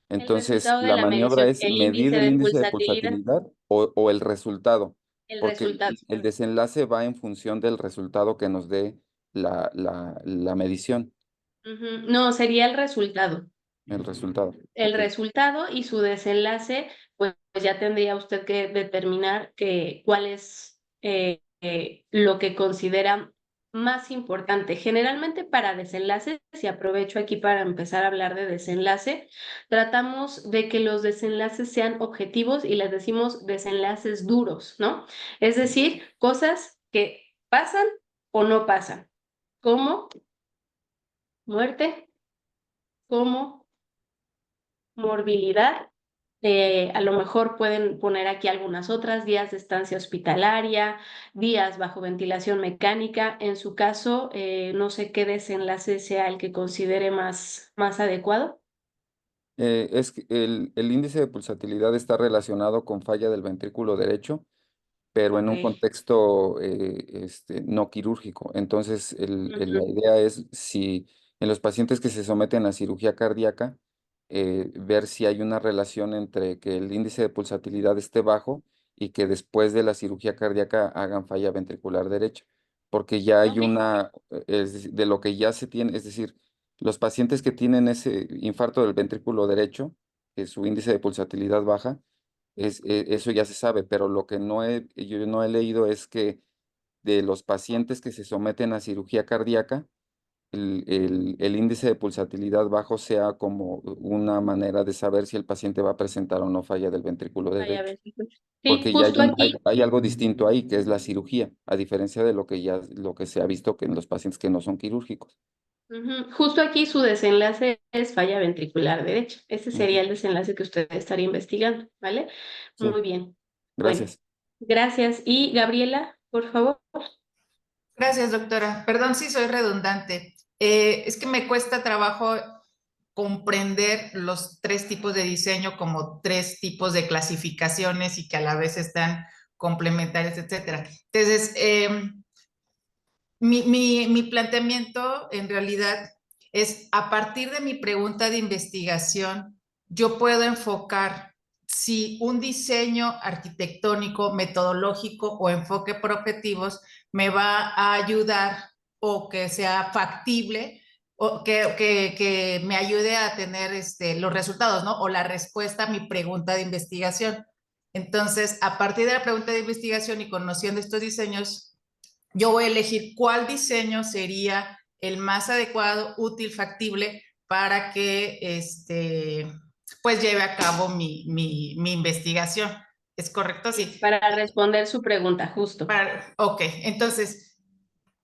El Entonces, resultado de la la maniobra medición, es el medir índice el de índice de pulsatilidad, pulsatilidad o el resultado, el porque resultado. el desenlace va en función del resultado que nos dé la medición, No, sería el resultado. el resultado. El Ok. resultado y su desenlace, pues ya tendría usted que determinar cuál es lo que considera más importante. Generalmente para desenlaces, y aprovecho aquí para empezar a hablar de desenlace, tratamos de que los desenlaces sean objetivos y les decimos desenlaces duros, ¿no? Es decir, cosas que pasan o no pasan, como muerte, como morbilidad A lo mejor pueden poner aquí algunas otras, días de estancia hospitalaria, días bajo ventilación mecánica. En su caso, no sé qué desenlace sea el que considere más adecuado. Es que el índice de pulsatilidad está relacionado con falla del ventrículo derecho, pero en un Ok. contexto no quirúrgico. Entonces, la idea es si en los pacientes que se someten a cirugía cardíaca, ver si hay una relación entre que el índice de pulsatilidad esté bajo y que después de la cirugía cardíaca hagan falla ventricular derecha, porque ya hay Ok. de lo que ya se tiene, es decir, los pacientes que tienen ese infarto del ventrículo derecho, que su índice de pulsatilidad baja, eso ya se sabe, pero lo que yo no he leído es que de los pacientes que se someten a cirugía cardíaca, el índice de pulsatilidad bajo sea como una manera de saber si el paciente va a presentar o no falla del ventrículo Vaya, a derecho, ver, sí, porque ya justo aquí. hay algo distinto ahí, que es la cirugía, a diferencia de lo que se ha visto que en los pacientes que no son quirúrgicos. Ujú. Justo aquí su desenlace es falla ventricular derecha. Ese Ujú. sería el desenlace que usted estaría investigando, ¿vale? Sí, Muy bien. Bueno, gracias. gracias. Y Gabriela, por favor. Gracias, doctora. Perdón si soy redundante. Es que me cuesta trabajo comprender los tres tipos de diseño como tres tipos de clasificaciones y que a la vez están complementarios, etcétera. Entonces, mi planteamiento en realidad es a partir de mi pregunta de investigación, yo puedo enfocar si un diseño arquitectónico, metodológico o enfoque por objetivos me va a ayudar o que sea factible o que me ayude a tener los resultados, ¿no? O la respuesta a mi pregunta de investigación. Entonces, a partir de la pregunta de investigación y conociendo estos diseños, yo voy a elegir cuál diseño sería el más adecuado, útil, factible para que pues lleve a cabo mi investigación. ¿Es correcto? Sí. Para responder su pregunta, justo. Ok, entonces,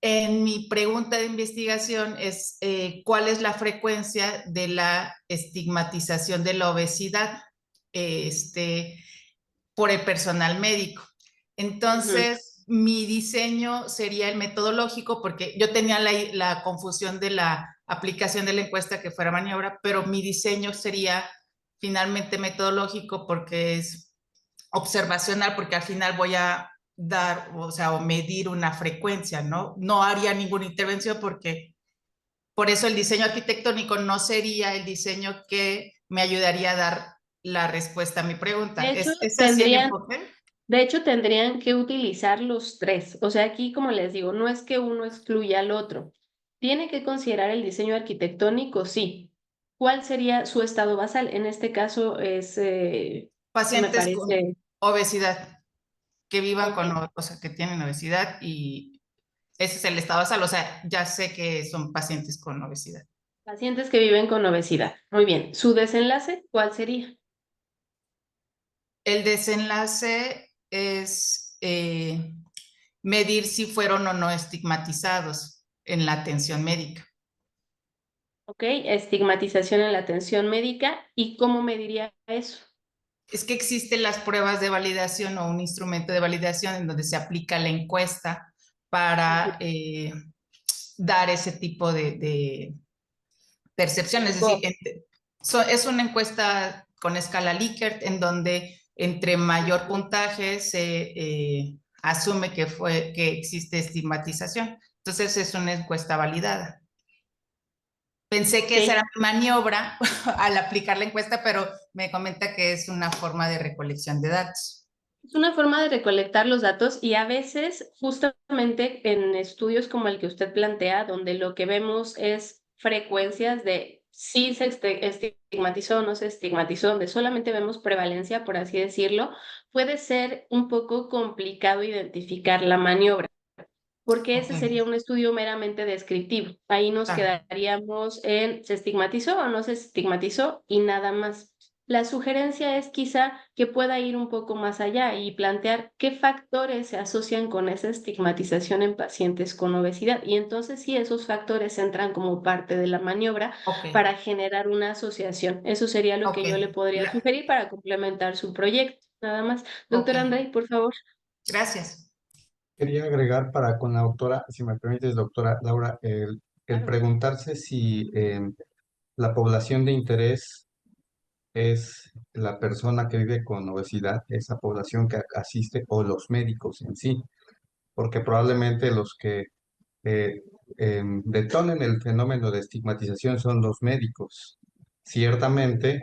en mi pregunta de investigación es ¿cuál es la frecuencia de la estigmatización de la obesidad por el personal médico? Entonces, mi diseño sería el metodológico, porque yo tenía la confusión de la aplicación de la encuesta que fuera maniobra, pero mi diseño sería finalmente metodológico porque es observacional, porque al final voy a dar, o sea, o medir una frecuencia, ¿no? No haría ninguna intervención porque por eso el diseño arquitectónico no sería el diseño que me ayudaría a dar la respuesta a mi pregunta. De hecho, ¿Es así el enfoque? tendrían que utilizar los tres. O sea, aquí, como les digo, no es que uno excluya al otro. ¿Tiene que considerar el diseño arquitectónico? Sí. ¿Cuál sería su estado basal? En este caso es, me Pacientes con parece, obesidad, que vivan Ok. con, o sea, que tienen obesidad y ese es el estado basal, o sea, ya sé que son pacientes con obesidad. pacientes que viven con obesidad. Muy bien. ¿Su desenlace cuál sería? El desenlace es medir si fueron o no estigmatizados en la atención médica. Ok, estigmatización en la atención médica. ¿Y cómo mediría eso? Es que existen las pruebas de validación o un instrumento de validación en donde se aplica la encuesta para dar ese tipo de percepción. Es decir, es una encuesta con escala Likert en donde entre mayor puntaje se asume que existe estigmatización. Entonces es una encuesta validada. Pensé que esa era mi maniobra al aplicar la encuesta, pero me comenta que es una forma de recolección de datos. Es una forma de recolectar los datos y a veces justamente en estudios como el que usted plantea, donde lo que vemos es frecuencias de si se estigmatizó o no se estigmatizó, donde solamente vemos prevalencia, por así decirlo, puede ser un poco complicado identificar la maniobra, porque ese sería un estudio meramente descriptivo. Ahí nos quedaríamos en se estigmatizó o no se estigmatizó y nada más. La sugerencia es quizá que pueda ir un poco más allá y plantear qué factores se asocian con esa estigmatización en pacientes con obesidad. Y entonces sí, esos factores entran como parte de la maniobra para generar una asociación. Eso sería lo que yo le podría sugerir para complementar su proyecto. Nada más. Doctor Andrei, por favor. Gracias. Quería agregar para con la doctora, si me permites, doctora Laura, el preguntarse si la población de interés es la persona que vive con obesidad, esa población que asiste, o los médicos en sí, porque probablemente los que eh, detonen el fenómeno de estigmatización son los médicos. Ciertamente,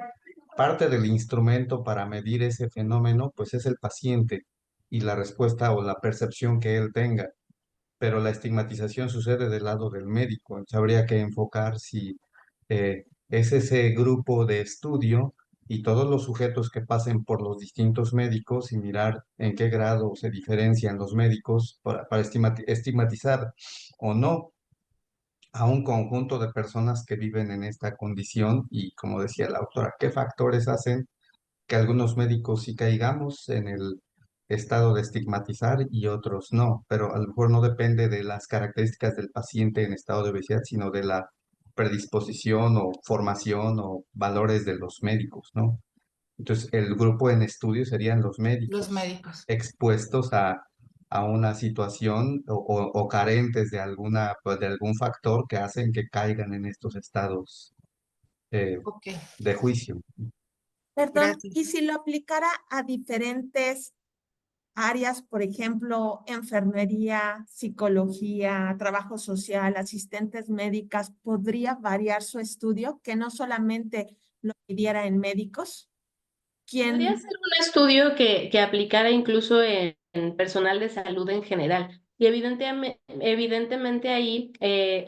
parte del instrumento para medir ese fenómeno, pues es el paciente y la respuesta o la percepción que él tenga, pero la estigmatización sucede del lado del médico. Entonces, habría que enfocar si es ese grupo de estudio y todos los sujetos que pasen por los distintos médicos y mirar en qué grado se diferencian los médicos para estigmatizar o no a un conjunto de personas que viven en esta condición y, como decía la autora, qué factores hacen que algunos médicos sí caigamos en el estado de estigmatizar y otros no, pero a lo mejor no depende de las características del paciente en estado de obesidad, sino de la predisposición o formación o valores de los médicos, ¿no? Entonces, el grupo en estudio serían los médicos expuestos a una situación o carentes de alguna, pues, de algún factor que hacen que caigan en estos estados de juicio. Perdón, y si lo aplicara a diferentes áreas, por ejemplo, enfermería, psicología, trabajo social, asistentes médicas, ¿podría variar su estudio que no solamente lo midiera en médicos? Podría ser un estudio que aplicara incluso en personal de salud en general. Y evidentemente ahí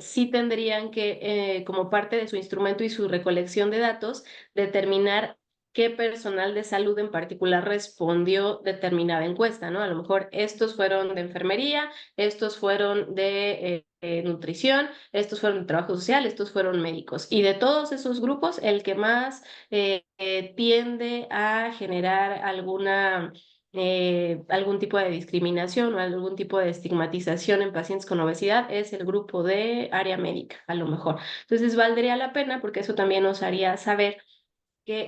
sí tendrían que, como parte de su instrumento y su recolección de datos, determinar qué personal de salud en particular respondió determinada encuesta, ¿no? A lo mejor estos fueron de enfermería, estos fueron de nutrición, estos fueron de trabajo social, estos fueron médicos. Y de todos esos grupos, el que más tiende a generar algún tipo de discriminación o algún tipo de estigmatización en pacientes con obesidad es el grupo de área médica, a lo mejor. Entonces, valdría la pena porque eso también nos haría saber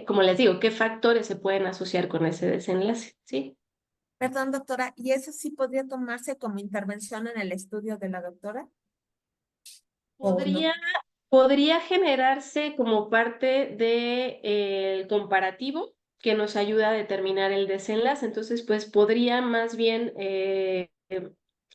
como les digo, qué factores se pueden asociar con ese desenlace, ¿sí? Perdón, doctora, ¿y eso sí podría tomarse como intervención en el estudio de la doctora? Podría generarse como parte del comparativo que nos ayuda a determinar el desenlace. Entonces, pues podría más bien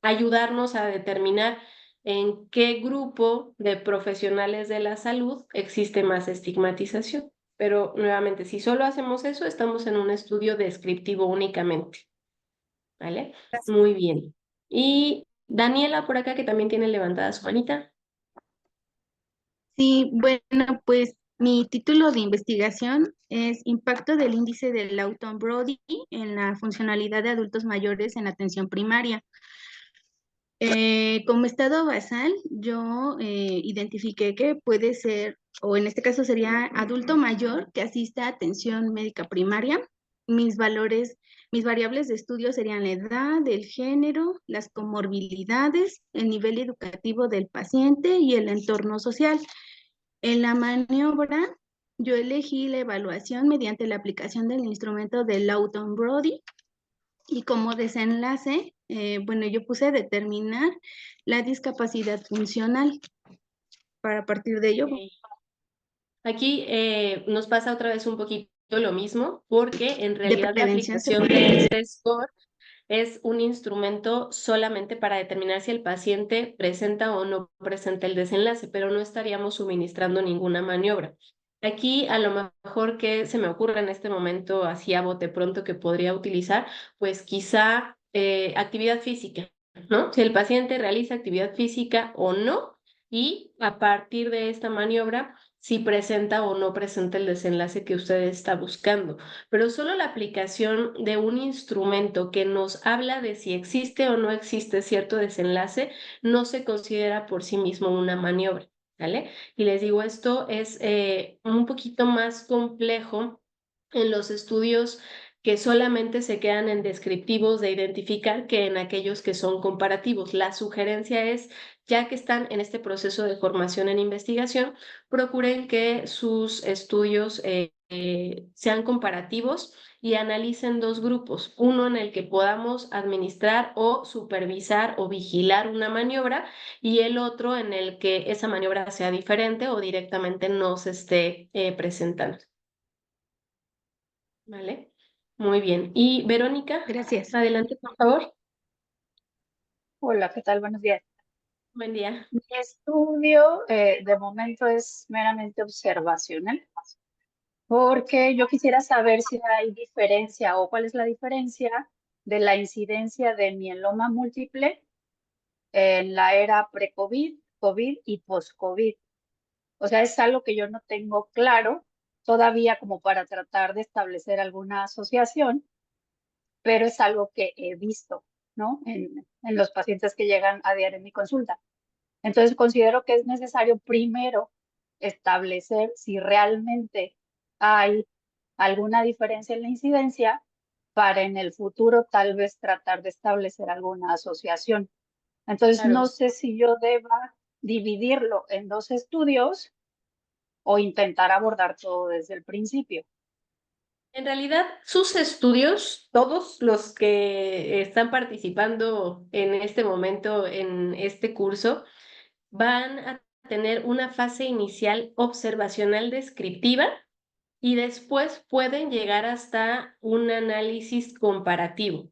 ayudarnos a determinar en qué grupo de profesionales de la salud existe más estigmatización. Pero nuevamente, si solo hacemos eso, estamos en un estudio descriptivo únicamente. ¿Vale? Muy bien. Y Daniela por acá, que también tiene levantada su manita. Sí, bueno, pues mi título de investigación es Impacto del índice de Lawton-Brody en la funcionalidad de adultos mayores en atención primaria. Como estado basal, yo identifiqué que puede ser, o en este caso sería adulto mayor que asista a atención médica primaria. Mis variables de estudio serían la edad, el género, las comorbilidades, el nivel educativo del paciente y el entorno social. En la maniobra, yo elegí la evaluación mediante la aplicación del instrumento de Lawton-Brody y como desenlace, bueno, yo puse determinar la discapacidad funcional para partir de ello. Aquí nos pasa otra vez un poquito lo mismo, porque en realidad la prevención aplicación de este score es un instrumento solamente para determinar si el paciente presenta o no presenta el desenlace, pero no estaríamos suministrando ninguna maniobra. Aquí a lo mejor que se me ocurre en este momento, así a bote pronto que podría utilizar, pues quizá actividad física, ¿no? Si el paciente realiza actividad física o no, y a partir de esta maniobra, si presenta o no presenta el desenlace que usted está buscando. Pero solo la aplicación de un instrumento que nos habla de si existe o no existe cierto desenlace no se considera por sí mismo una maniobra, ¿vale? Y les digo, esto es un poquito más complejo en los estudios que solamente se quedan en descriptivos de identificar que en aquellos que son comparativos. La sugerencia es, ya que están en este proceso de formación en investigación, procuren que sus estudios sean comparativos y analicen dos grupos, uno en el que podamos administrar o supervisar o vigilar una maniobra y el otro en el que esa maniobra sea diferente o directamente no se esté presentando. ¿Vale? Muy bien. Y Verónica, Gracias. adelante, por favor. Hola, ¿qué tal? Buenos días. Buen día. Mi estudio de momento es meramente observacional, porque yo quisiera saber si hay diferencia o cuál es la diferencia de la incidencia de mieloma múltiple en la era pre-COVID, COVID y post-COVID. O sea, es algo que yo no tengo claro todavía como para tratar de establecer alguna asociación, pero es algo que he visto, ¿no? En los pacientes que llegan a diario en mi consulta. Entonces, considero que es necesario primero establecer si realmente hay alguna diferencia en la incidencia para en el futuro tal vez tratar de establecer alguna asociación. Entonces, Claro. no sé si yo deba dividirlo en dos estudios o intentar abordar todo desde el principio. En realidad, sus estudios, todos los que están participando en este momento en este curso, van a tener una fase inicial observacional descriptiva y después pueden llegar hasta un análisis comparativo.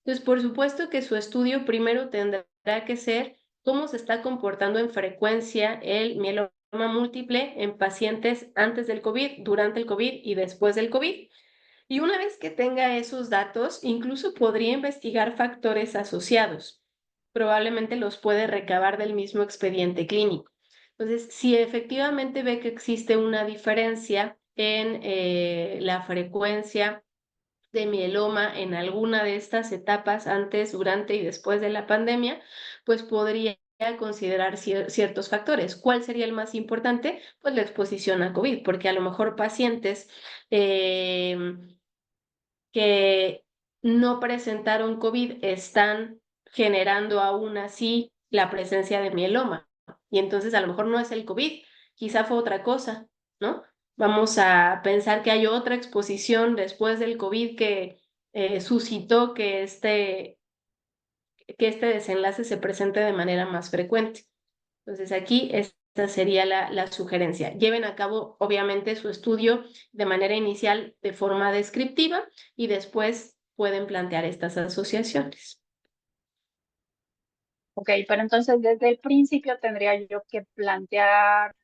Entonces, por supuesto que su estudio primero tendrá que ser cómo se está comportando en frecuencia el mieloma múltiple en pacientes antes del COVID, durante el COVID y después del COVID. Y una vez que tenga esos datos, incluso podría investigar factores asociados. Probablemente los puede recabar del mismo expediente clínico. Entonces, si efectivamente ve que existe una diferencia en la frecuencia de mieloma en alguna de estas etapas, antes, durante y después de la pandemia, pues podría considerar ciertos factores. ¿Cuál sería el más importante? Pues la exposición a COVID, porque a lo mejor pacientes que no presentaron COVID están generando aún así la presencia de mieloma. Y entonces a lo mejor no es el COVID, quizá fue otra cosa, ¿no? Vamos a pensar que hay otra exposición después del COVID que suscitó que este desenlace se presente de manera más frecuente. Entonces aquí esta sería la sugerencia. Lleven a cabo obviamente su estudio de manera inicial de forma descriptiva y después pueden plantear estas asociaciones. Ok, pero entonces desde el principio tendría yo que plantear,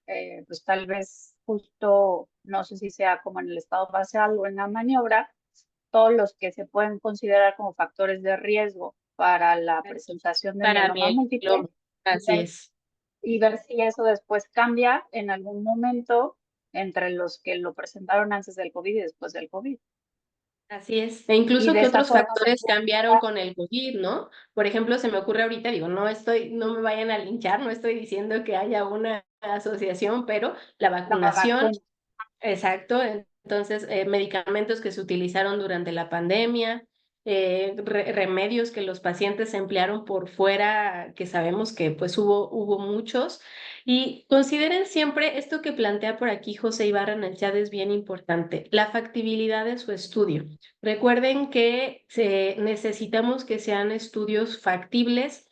pues tal vez justo, no sé si sea como en el estado basal o en la maniobra, todos los que se pueden considerar como factores de riesgo para la presentación de Para mieloma múltiple. mieloma, así es. Y ver si eso después cambia en algún momento entre los que lo presentaron antes del COVID y después del COVID. Así es. E incluso de que esa otros forma factores cambiaron con el COVID, ¿no? Por ejemplo, se me ocurre ahorita, digo, no me vayan a linchar, no estoy diciendo que haya una asociación, pero la vacunación, exacto. Entonces, medicamentos que se utilizaron durante la pandemia, remedios que los pacientes emplearon por fuera, que sabemos que pues hubo muchos. Y consideren siempre esto que plantea por aquí José Ibarra en el chat es bien importante, la factibilidad de su estudio. Recuerden que necesitamos que sean estudios factibles,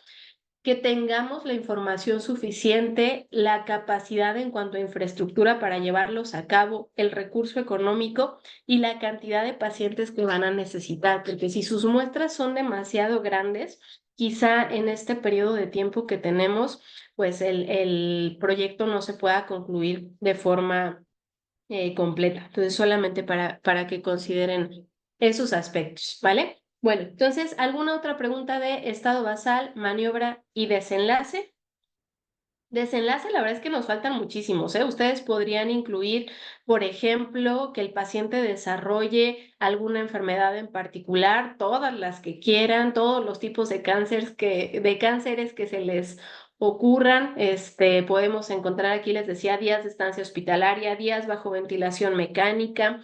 que tengamos la información suficiente, la capacidad en cuanto a infraestructura para llevarlos a cabo, el recurso económico y la cantidad de pacientes que van a necesitar, porque si sus muestras son demasiado grandes, quizá en este periodo de tiempo que tenemos, pues el proyecto no se pueda concluir de forma completa. Entonces, solamente para que consideren esos aspectos, ¿vale? Bueno, entonces, ¿alguna otra pregunta de estado basal, maniobra y desenlace? Desenlace, la verdad es que nos faltan muchísimos, ¿eh? Ustedes podrían incluir, por ejemplo, que el paciente desarrolle alguna enfermedad en particular, todas las que quieran, todos los tipos de cánceres que se les ocurran. Podemos encontrar aquí, les decía, días de estancia hospitalaria, días bajo ventilación mecánica,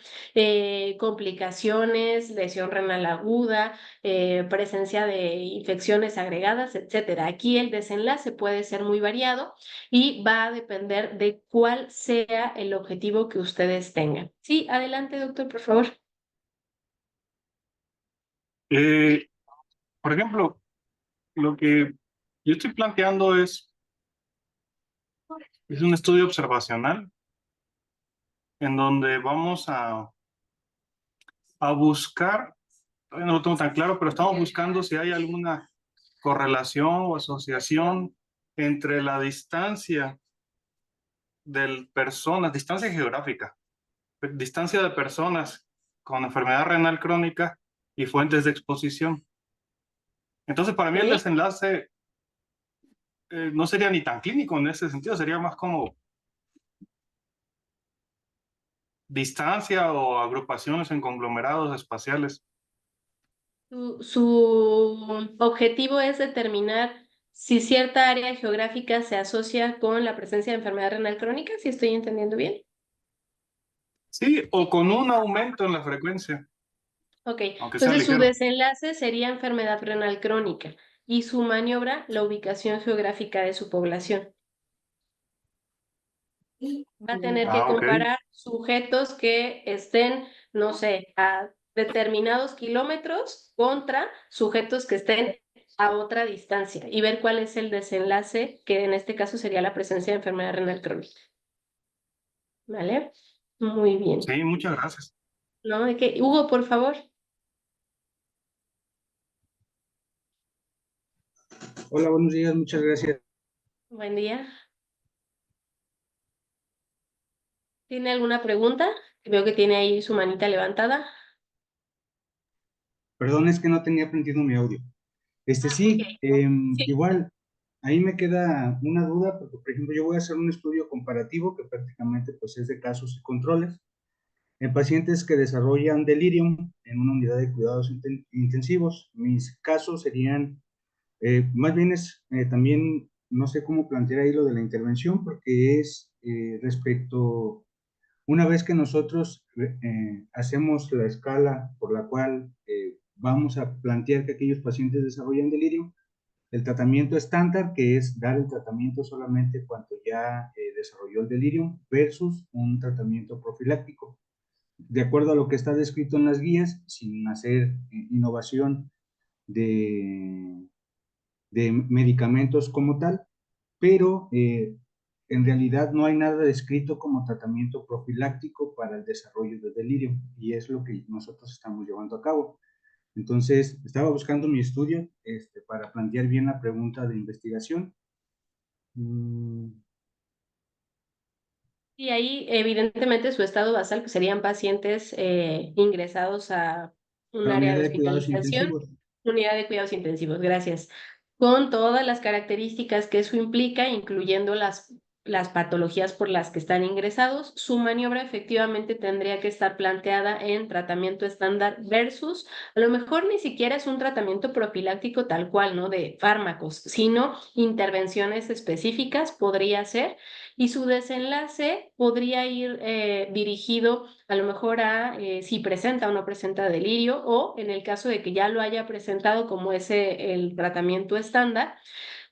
complicaciones, lesión renal aguda, presencia de infecciones agregadas, etcétera. Aquí el desenlace puede ser muy variado y va a depender de cuál sea el objetivo que ustedes tengan. Sí, adelante, doctor, por favor. Por ejemplo, lo que yo estoy planteando es un estudio observacional en donde vamos a buscar, todavía no lo tengo tan claro, pero estamos buscando si hay alguna correlación o asociación entre la distancia distancia geográfica, distancia de personas con enfermedad renal crónica y fuentes de exposición. Entonces, para mí el desenlace no sería ni tan clínico en ese sentido, sería más como distancia o agrupaciones en conglomerados espaciales. Su objetivo es determinar si cierta área geográfica se asocia con la presencia de enfermedad renal crónica, si estoy entendiendo bien. Sí, o con un aumento en la frecuencia. Ok, aunque sea entonces su ligero. desenlace sería enfermedad renal crónica y su maniobra, la ubicación geográfica de su población. Va a tener que Ah, ok. comparar sujetos que estén, no sé, a determinados kilómetros contra sujetos que estén a otra distancia y ver cuál es el desenlace, que en este caso sería la presencia de enfermedad renal crónica. ¿Vale? Muy bien. Sí, muchas gracias. ¿No? ¿De qué? Hugo, por favor. Hola, buenos días, muchas gracias. Buen día. ¿Tiene alguna pregunta? Veo que tiene ahí su manita levantada. Perdón, es que no tenía prendido mi audio. Sí, igual, ahí me queda una duda, porque por ejemplo yo voy a hacer un estudio comparativo que prácticamente pues es de casos y controles en pacientes que desarrollan delirium en una unidad de cuidados intensivos. Mis casos serían, más bien también, no sé cómo plantear ahí lo de la intervención, porque es respecto. Una vez que nosotros hacemos la escala por la cual vamos a plantear que aquellos pacientes desarrollan delirio, el tratamiento estándar, que es dar el tratamiento solamente cuando ya desarrolló el delirio, versus un tratamiento profiláctico. De acuerdo a lo que está descrito en las guías, sin hacer innovación de medicamentos como tal, pero en realidad no hay nada descrito como tratamiento profiláctico para el desarrollo del delirio y es lo que nosotros estamos llevando a cabo. Entonces, estaba buscando mi estudio para plantear bien la pregunta de investigación. Y ahí, evidentemente, su estado basal pues, serían pacientes ingresados a un La área unidad de de cuidados hospitalización, intensivos. unidad de cuidados intensivos, gracias, con todas las características que eso implica, incluyendo las patologías por las que están ingresados. Su maniobra efectivamente tendría que estar planteada en tratamiento estándar versus, a lo mejor ni siquiera es un tratamiento profiláctico tal cual, ¿no? De fármacos, sino intervenciones específicas podría ser, y su desenlace podría ir dirigido a lo mejor a si presenta o no presenta delirio, o en el caso de que ya lo haya presentado como el tratamiento estándar,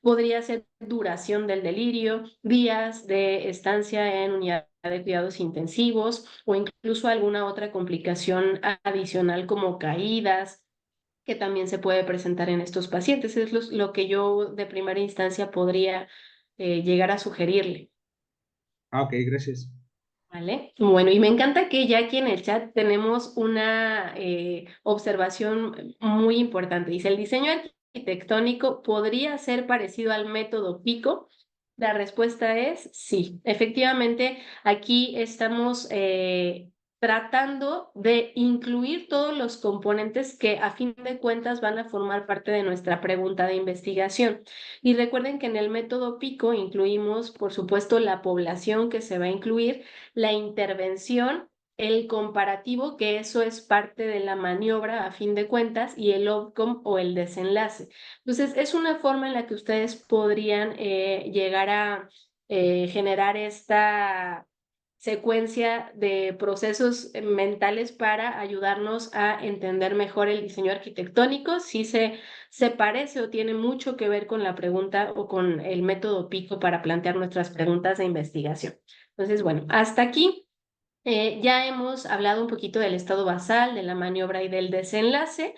podría ser duración del delirio, días de estancia en unidad de cuidados intensivos o incluso alguna otra complicación adicional como caídas, que también se puede presentar en estos pacientes. Es lo que yo de primera instancia podría llegar a sugerirle. Ok, gracias. ¿Vale? Bueno, y me encanta que ya aquí en el chat tenemos una observación muy importante. Dice, ¿el diseño arquitectónico podría ser parecido al método PICO? La respuesta es sí. Efectivamente, aquí estamos tratando de incluir todos los componentes que a fin de cuentas van a formar parte de nuestra pregunta de investigación. Y recuerden que en el método PICO incluimos, por supuesto, la población que se va a incluir, la intervención el comparativo, que eso es parte de la maniobra a fin de cuentas, y el outcome o el desenlace. Entonces, es una forma en la que ustedes podrían llegar a generar esta secuencia de procesos mentales para ayudarnos a entender mejor el diseño arquitectónico, si se parece o tiene mucho que ver con la pregunta o con el método PICO para plantear nuestras preguntas de investigación. Entonces, bueno, hasta aquí. Ya hemos hablado un poquito del estado basal, de la maniobra y del desenlace,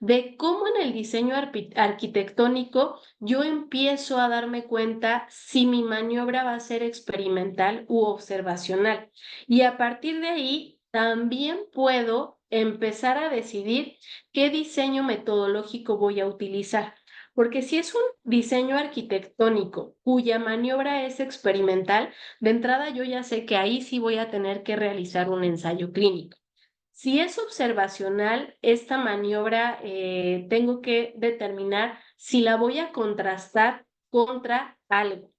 de cómo en el diseño arquitectónico yo empiezo a darme cuenta si mi maniobra va a ser experimental u observacional. Y a partir de ahí también puedo empezar a decidir qué diseño metodológico voy a utilizar. Porque si es un diseño arquitectónico cuya maniobra es experimental, de entrada yo ya sé que ahí sí voy a tener que realizar un ensayo clínico. Si es observacional, esta maniobra tengo que determinar si la voy a contrastar contra algo.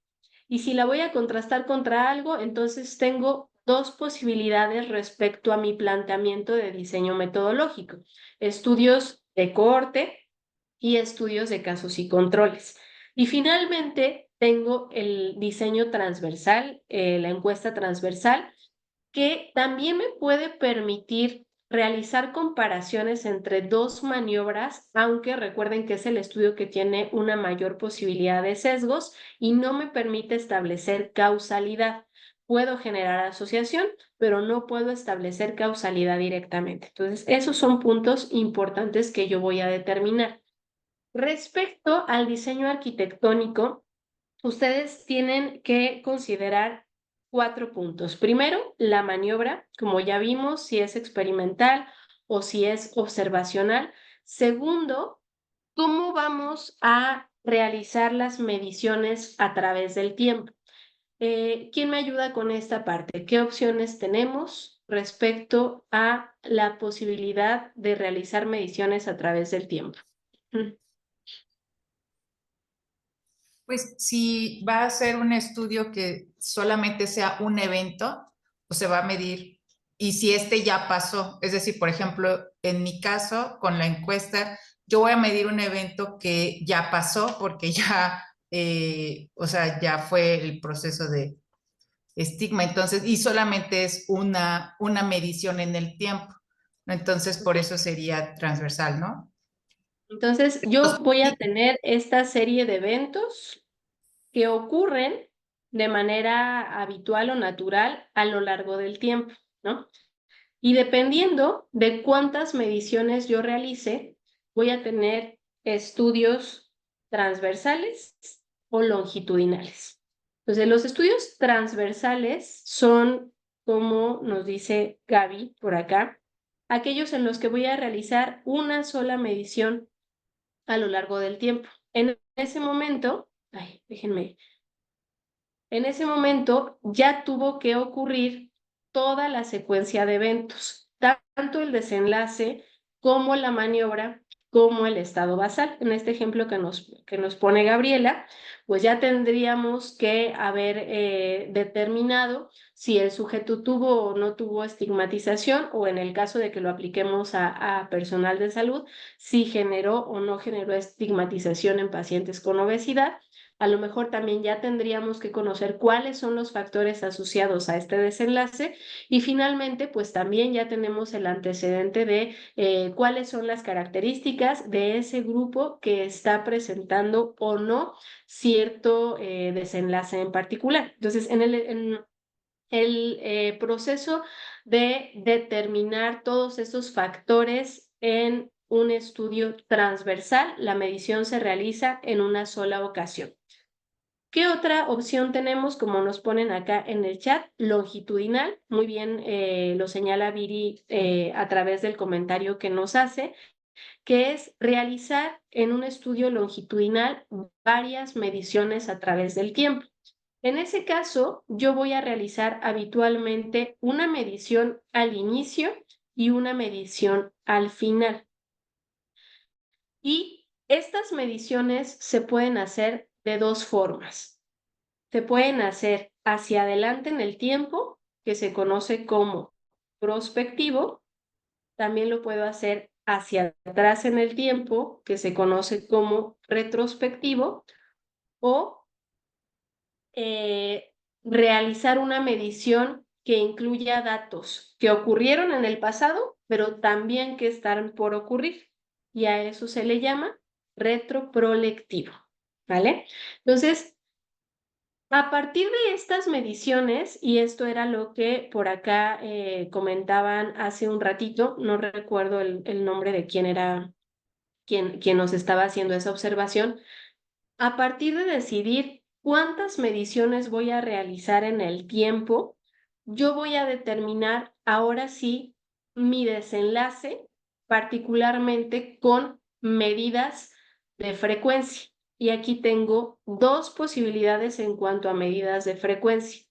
Y si la voy a contrastar contra algo, entonces tengo dos posibilidades respecto a mi planteamiento de diseño metodológico. Estudios de cohorte y estudios de casos y controles. Y finalmente tengo el diseño transversal, la encuesta transversal, que también me puede permitir realizar comparaciones entre dos maniobras, aunque recuerden que es el estudio que tiene una mayor posibilidad de sesgos y no me permite establecer causalidad. Puedo generar asociación, pero no puedo establecer causalidad directamente. Entonces, esos son puntos importantes que yo voy a determinar. Respecto al diseño arquitectónico, ustedes tienen que considerar 4 puntos. Primero, la maniobra, como ya vimos, si es experimental o si es observacional. Segundo, cómo vamos a realizar las mediciones a través del tiempo. ¿Quién me ayuda con esta parte? ¿Qué opciones tenemos respecto a la posibilidad de realizar mediciones a través del tiempo? Pues si va a ser un estudio que solamente sea un evento, pues se va a medir. Y si este ya pasó, es decir, por ejemplo, en mi caso, con la encuesta, yo voy a medir un evento que ya pasó porque ya, o sea, ya fue el proceso de estigma, entonces, y solamente es una medición en el tiempo. Entonces, por eso sería transversal, ¿no? Entonces, yo voy a tener esta serie de eventos que ocurren de manera habitual o natural a lo largo del tiempo, ¿no? Y dependiendo de cuántas mediciones yo realice, voy a tener estudios transversales o longitudinales. Entonces, los estudios transversales son, como nos dice Gaby por acá, aquellos en los que voy a realizar una sola medición a lo largo del tiempo. En ese momento, en ese momento ya tuvo que ocurrir toda la secuencia de eventos, tanto el desenlace como la maniobra, como el estado basal. En este ejemplo que nos pone Gabriela, pues ya tendríamos que haber determinado si el sujeto tuvo o no tuvo estigmatización, o en el caso de que lo apliquemos a personal de salud, si generó o no generó estigmatización en pacientes con obesidad. A lo mejor también ya tendríamos que conocer cuáles son los factores asociados a este desenlace, y finalmente pues también ya tenemos el antecedente de cuáles son las características de ese grupo que está presentando o no cierto desenlace en particular. Entonces, en el proceso de determinar todos esos factores en un estudio transversal, la medición se realiza en una sola ocasión. ¿Qué otra opción tenemos? Como nos ponen acá en el chat, longitudinal. Muy bien, lo señala Viri a través del comentario que nos hace, que es realizar en un estudio longitudinal varias mediciones a través del tiempo. En ese caso, yo voy a realizar habitualmente una medición al inicio y una medición al final. Y estas mediciones se pueden hacer de dos formas. Se pueden hacer hacia adelante en el tiempo, que se conoce como prospectivo, también lo puedo hacer hacia atrás en el tiempo, que se conoce como retrospectivo, o realizar una medición que incluya datos que ocurrieron en el pasado, pero también que están por ocurrir. Y a eso se le llama retroprospectivo, ¿vale? Entonces, a partir de estas mediciones, y esto era lo que por acá comentaban hace un ratito, no recuerdo el nombre de quién era quien nos estaba haciendo esa observación, a partir de decidir cuántas mediciones voy a realizar en el tiempo, yo voy a determinar ahora sí mi desenlace, particularmente con medidas de frecuencia. Y aquí tengo dos posibilidades en cuanto a medidas de frecuencia.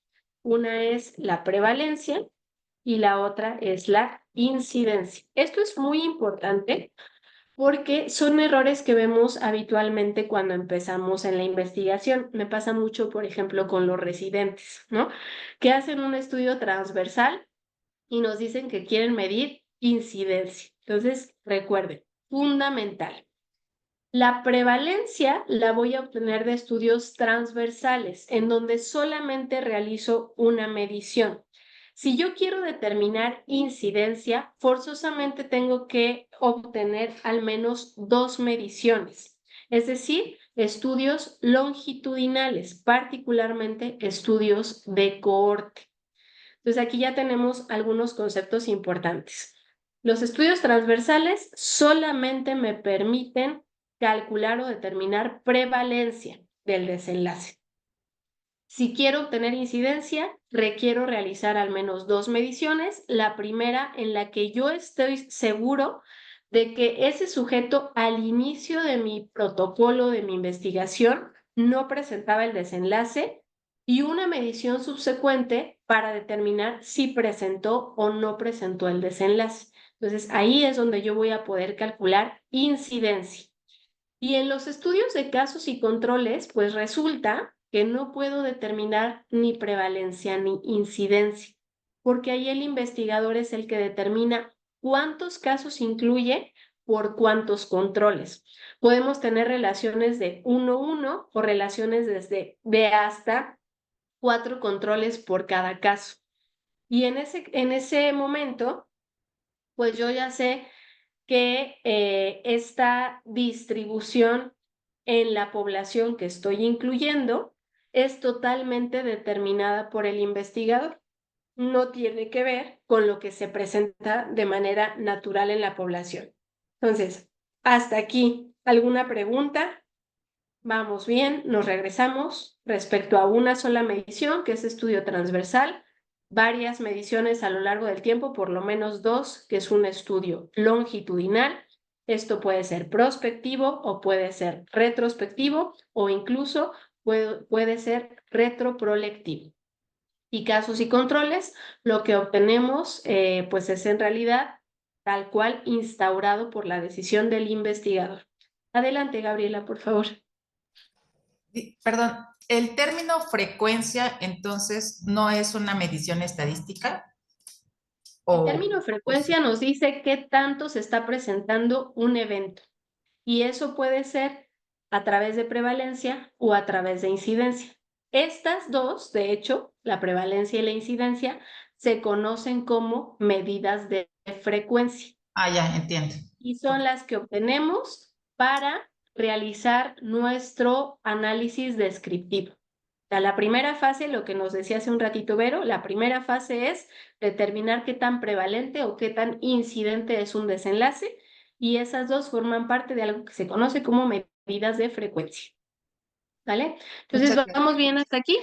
Una es la prevalencia y la otra es la incidencia. Esto es muy importante porque son errores que vemos habitualmente cuando empezamos en la investigación. Me pasa mucho, por ejemplo, con los residentes, ¿no? Que hacen un estudio transversal y nos dicen que quieren medir incidencia. Entonces, recuerden, fundamental. La prevalencia la voy a obtener de estudios transversales, en donde solamente realizo una medición. Si yo quiero determinar incidencia, forzosamente tengo que obtener al menos 2 mediciones, es decir, estudios longitudinales, particularmente estudios de cohorte. Entonces aquí ya tenemos algunos conceptos importantes. Los estudios transversales solamente me permiten calcular o determinar prevalencia del desenlace. Si quiero obtener incidencia, requiero realizar al menos 2 mediciones. La primera en la que yo estoy seguro de que ese sujeto al inicio de mi protocolo, de mi investigación, no presentaba el desenlace, y una medición subsecuente para determinar si presentó o no presentó el desenlace. Entonces, ahí es donde yo voy a poder calcular incidencia. Y en los estudios de casos y controles, pues resulta que no puedo determinar ni prevalencia ni incidencia, porque ahí el investigador es el que determina cuántos casos incluye por cuántos controles. Podemos tener relaciones de 1-1 o relaciones de hasta 4 controles por cada caso. Y en ese momento, pues yo ya sé que esta distribución en la población que estoy incluyendo es totalmente determinada por el investigador. No tiene que ver con lo que se presenta de manera natural en la población. Entonces, hasta aquí, ¿alguna pregunta? Vamos bien, nos regresamos respecto a una sola medición, que es estudio transversal, varias mediciones a lo largo del tiempo, por lo menos 2, que es un estudio longitudinal. Esto puede ser prospectivo o puede ser retrospectivo o incluso puede ser retroprospectivo. Y casos y controles, lo que obtenemos pues es en realidad tal cual instaurado por la decisión del investigador. Adelante, Gabriela, por favor. Perdón, el término frecuencia entonces no es una medición estadística. El término frecuencia nos dice qué tanto se está presentando un evento, y eso puede ser a través de prevalencia o a través de incidencia. Estas dos, de hecho, la prevalencia y la incidencia, se conocen como medidas de frecuencia. Ah, ya, entiendo. Y son las que obtenemos para realizar nuestro análisis descriptivo. La primera fase, lo que nos decía hace un ratito Vero, la primera fase es determinar qué tan prevalente o qué tan incidente es un desenlace, y esas dos forman parte de algo que se conoce como medidas de frecuencia. ¿Vale? Entonces, ¿vamos bien hasta aquí?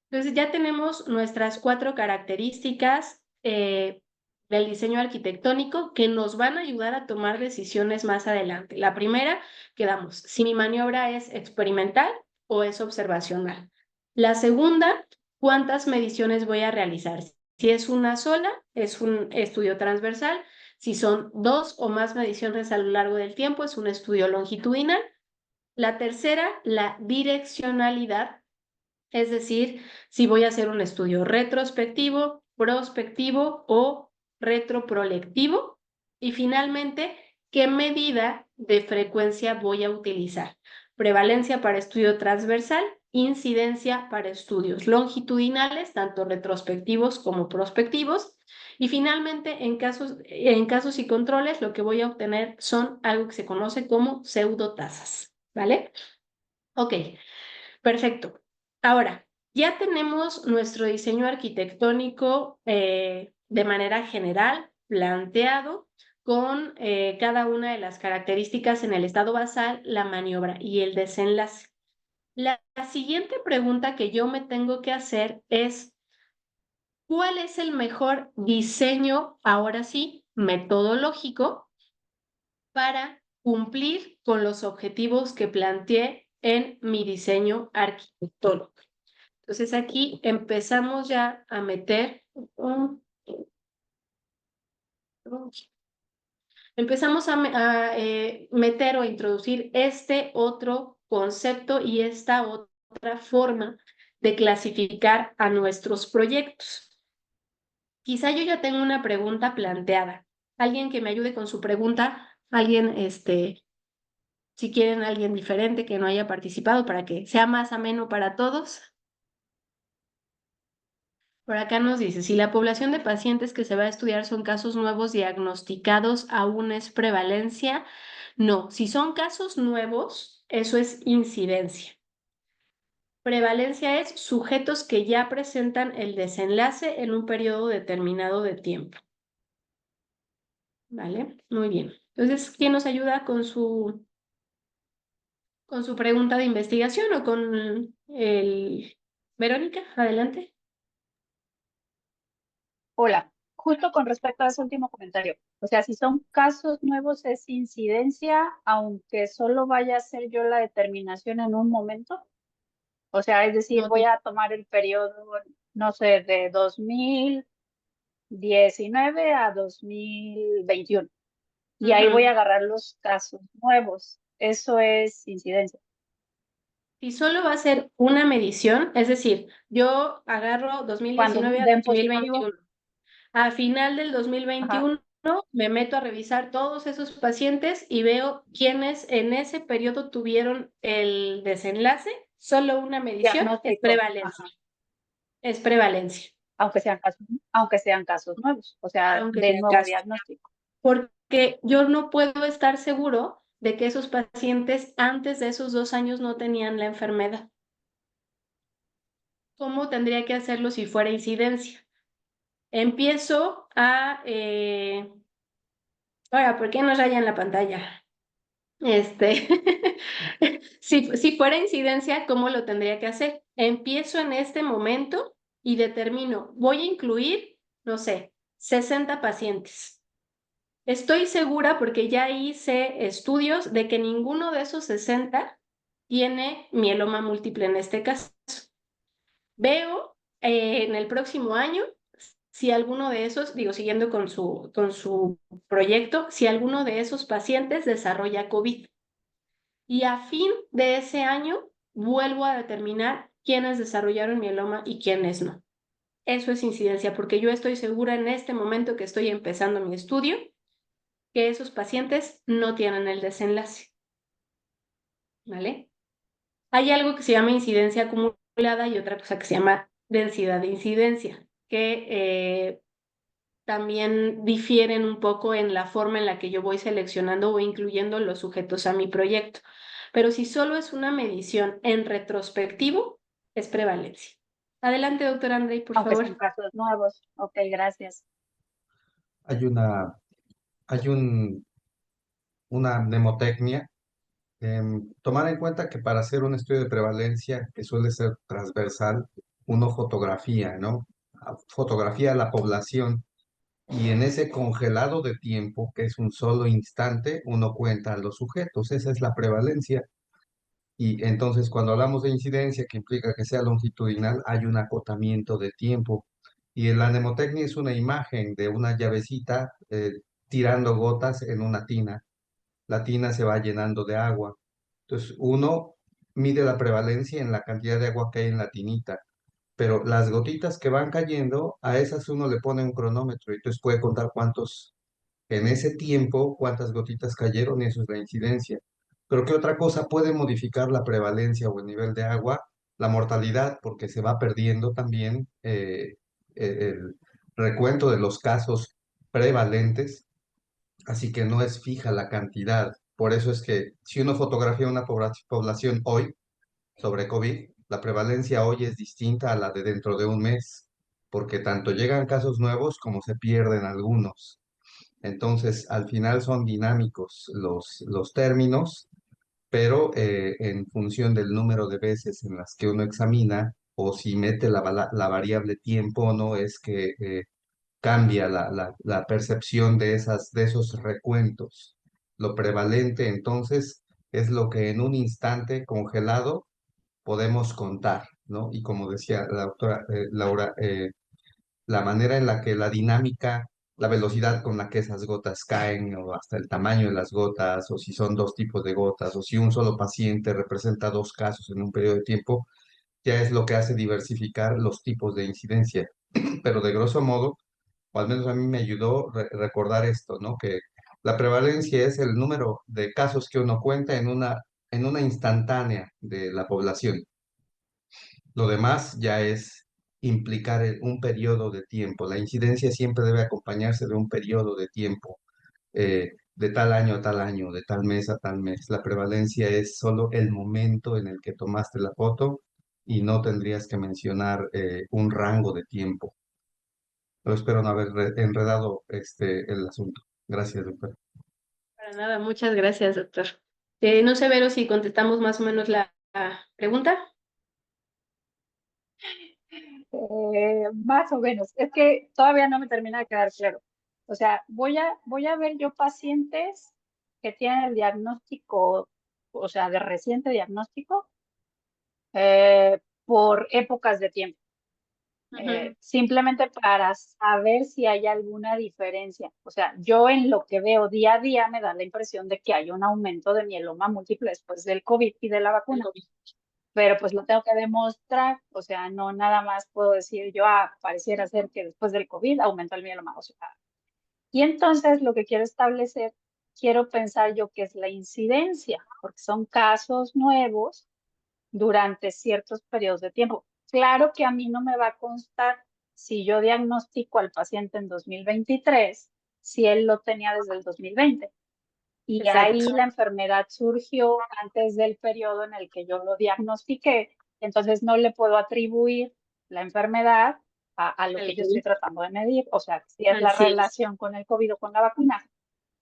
Entonces, ya tenemos nuestras 4 características del diseño arquitectónico que nos van a ayudar a tomar decisiones más adelante. La primera, quedamos, si mi maniobra es experimental o es observacional. La segunda, ¿cuántas mediciones voy a realizar? Si es una sola, es un estudio transversal. Si son 2 o más mediciones a lo largo del tiempo, es un estudio longitudinal. La tercera, la direccionalidad. Es decir, si voy a hacer un estudio retrospectivo prospectivo o retroproyectivo. Y finalmente, ¿qué medida de frecuencia voy a utilizar? Prevalencia para estudio transversal, incidencia para estudios longitudinales, tanto retrospectivos como prospectivos. Y finalmente, en casos y controles, lo que voy a obtener son algo que se conoce como pseudotasas, ¿vale? Ok, perfecto. Ahora, ya tenemos nuestro diseño arquitectónico de manera general planteado con cada una de las características en el estado basal, la maniobra y el desenlace. La siguiente pregunta que yo me tengo que hacer es, ¿cuál es el mejor diseño, ahora sí, metodológico para cumplir con los objetivos que planteé en mi diseño arquitectónico? Entonces aquí empezamos ya a meter, meter o introducir este otro concepto y esta otra forma de clasificar a nuestros proyectos. Quizá yo ya tengo una pregunta planteada. Alguien que me ayude con su pregunta, alguien, si quieren alguien diferente que no haya participado para que sea más ameno para todos. Por acá nos dice, si la población de pacientes que se va a estudiar son casos nuevos diagnosticados, ¿aún es prevalencia? No, si son casos nuevos, eso es incidencia. Prevalencia es sujetos que ya presentan el desenlace en un periodo determinado de tiempo. ¿Vale? Muy bien. Entonces, ¿quién nos ayuda con su pregunta de investigación o con el... Verónica, adelante. Hola, justo con respecto a ese último comentario. O sea, si son casos nuevos es incidencia, aunque solo vaya a ser yo la determinación en un momento. O sea, es decir, voy a tomar el periodo, no sé, de 2019 a 2021. Y ahí voy a agarrar los casos nuevos. Eso es incidencia. Si solo va a ser una medición, es decir, yo agarro 2019 a den 2021. A final del 2021 me meto a revisar todos esos pacientes y veo quiénes en ese periodo tuvieron el desenlace. Solo una medición es prevalencia. Es prevalencia. Aunque sean casos nuevos, o sea, de nuevo diagnóstico. Porque yo no puedo estar seguro de que esos pacientes antes de esos 2 años no tenían la enfermedad. ¿Cómo tendría que hacerlo si fuera incidencia? Empiezo a... Ahora, ¿por qué no raya en la pantalla? Si fuera incidencia, ¿cómo lo tendría que hacer? Empiezo en este momento y determino, voy a incluir, no sé, 60 pacientes. Estoy segura porque ya hice estudios de que ninguno de esos 60 tiene mieloma múltiple en este caso. Veo en el próximo año si alguno de esos, siguiendo con su proyecto, si alguno de esos pacientes desarrolla COVID. Y a fin de ese año vuelvo a determinar quiénes desarrollaron mieloma y quiénes no. Eso es incidencia, porque yo estoy segura en este momento que estoy empezando mi estudio que esos pacientes no tienen el desenlace. ¿Vale? Hay algo que se llama incidencia acumulada y otra cosa que se llama densidad de incidencia, que también difieren un poco en la forma en la que yo voy seleccionando o incluyendo los sujetos a mi proyecto. Pero si solo es una medición en retrospectivo, es prevalencia. Adelante, doctor Andrei, por favor. Aunque son casos nuevos. Ok, gracias. Hay una mnemotecnia. Tomar en cuenta que para hacer un estudio de prevalencia, que suele ser transversal, uno fotografía, ¿no? Fotografía a la población y en ese congelado de tiempo, que es un solo instante, uno cuenta a los sujetos. Esa es la prevalencia. Y entonces cuando hablamos de incidencia, que implica que sea longitudinal, hay un acotamiento de tiempo. Y la mnemotecnia es una imagen de una llavecita tirando gotas en una tina. La tina se va llenando de agua. Entonces uno mide la prevalencia en la cantidad de agua que hay en la tinita. pero las gotitas que van cayendo, a esas uno le pone un cronómetro y entonces puede contar en ese tiempo, cuántas gotitas cayeron y eso es la incidencia. Pero ¿qué otra cosa puede modificar la prevalencia o el nivel de agua? La mortalidad, porque se va perdiendo también el recuento de los casos prevalentes, así que no es fija la cantidad. Por eso es que si uno fotografía una población hoy sobre COVID, la prevalencia hoy es distinta a la de dentro de un mes, porque tanto llegan casos nuevos como se pierden algunos. Entonces, al final son dinámicos los términos, pero en función del número de veces en las que uno examina o si mete la variable tiempo o no, es que cambia la percepción de esos recuentos. Lo prevalente entonces es lo que en un instante congelado podemos contar, ¿no? Y como decía la doctora Laura, la manera en la que la dinámica, la velocidad con la que esas gotas caen, o hasta el tamaño de las gotas, o si son dos tipos de gotas, o si un solo paciente representa dos casos en un periodo de tiempo, ya es lo que hace diversificar los tipos de incidencia. Pero de grosso modo, o al menos a mí me ayudó recordar esto, ¿no? Que la prevalencia es el número de casos que uno cuenta en una instantánea de la población. Lo demás ya es implicar un periodo de tiempo. La incidencia siempre debe acompañarse de un periodo de tiempo, de tal año a tal año, de tal mes a tal mes. La prevalencia es solo el momento en el que tomaste la foto y no tendrías que mencionar un rango de tiempo. Pero espero no haber enredado el asunto. Gracias, doctor. Para nada, muchas gracias, doctor. No sé, Vero, si contestamos más o menos la pregunta. Más o menos. Es que todavía no me termina de quedar claro. O sea, voy a ver yo pacientes que tienen el diagnóstico, o sea, de reciente diagnóstico, por épocas de tiempo. Simplemente para saber si hay alguna diferencia. O sea, yo en lo que veo día a día me da la impresión de que hay un aumento de mieloma múltiple después del COVID y de la vacuna. Pero pues lo tengo que demostrar, o sea, no nada más puedo decir yo, pareciera ser que después del COVID aumentó el mieloma, o sea. Y entonces lo que quiero establecer, quiero pensar yo que es la incidencia, porque son casos nuevos durante ciertos periodos de tiempo. Claro que a mí no me va a constar si yo diagnostico al paciente en 2023, si él lo tenía desde el 2020. Y ahí la enfermedad surgió antes del periodo en el que yo lo diagnostiqué, entonces no le puedo atribuir la enfermedad a lo que yo estoy tratando de medir, o sea, si es la relación con el COVID o con la vacuna.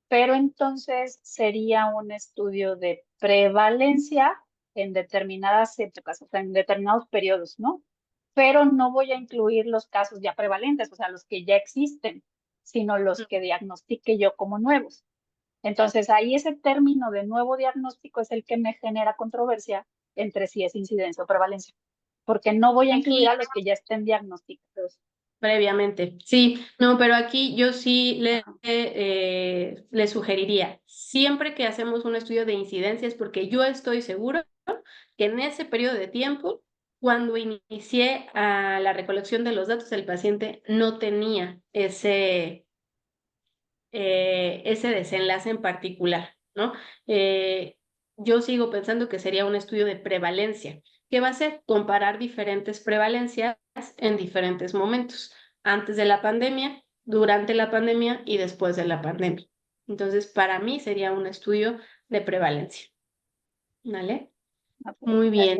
Pero entonces sería un estudio de prevalencia en determinadas épocas, o sea, en determinados periodos, ¿no? Pero no voy a incluir los casos ya prevalentes, o sea, los que ya existen, sino los que diagnostique yo como nuevos. Entonces, ahí ese término de nuevo diagnóstico es el que me genera controversia entre si es incidencia o prevalencia, porque no voy a incluir a los que ya estén diagnosticados. Previamente, sí, no, pero aquí yo sí le sugeriría, siempre que hacemos un estudio de incidencias, porque yo estoy seguro que en ese periodo de tiempo, cuando inicié la recolección de los datos del paciente, no tenía ese desenlace en particular, ¿no? Yo sigo pensando que sería un estudio de prevalencia. ¿Qué va a hacer? Comparar diferentes prevalencias en diferentes momentos, antes de la pandemia, durante la pandemia y después de la pandemia. Entonces, para mí sería un estudio de prevalencia. ¿Vale? Muy bien.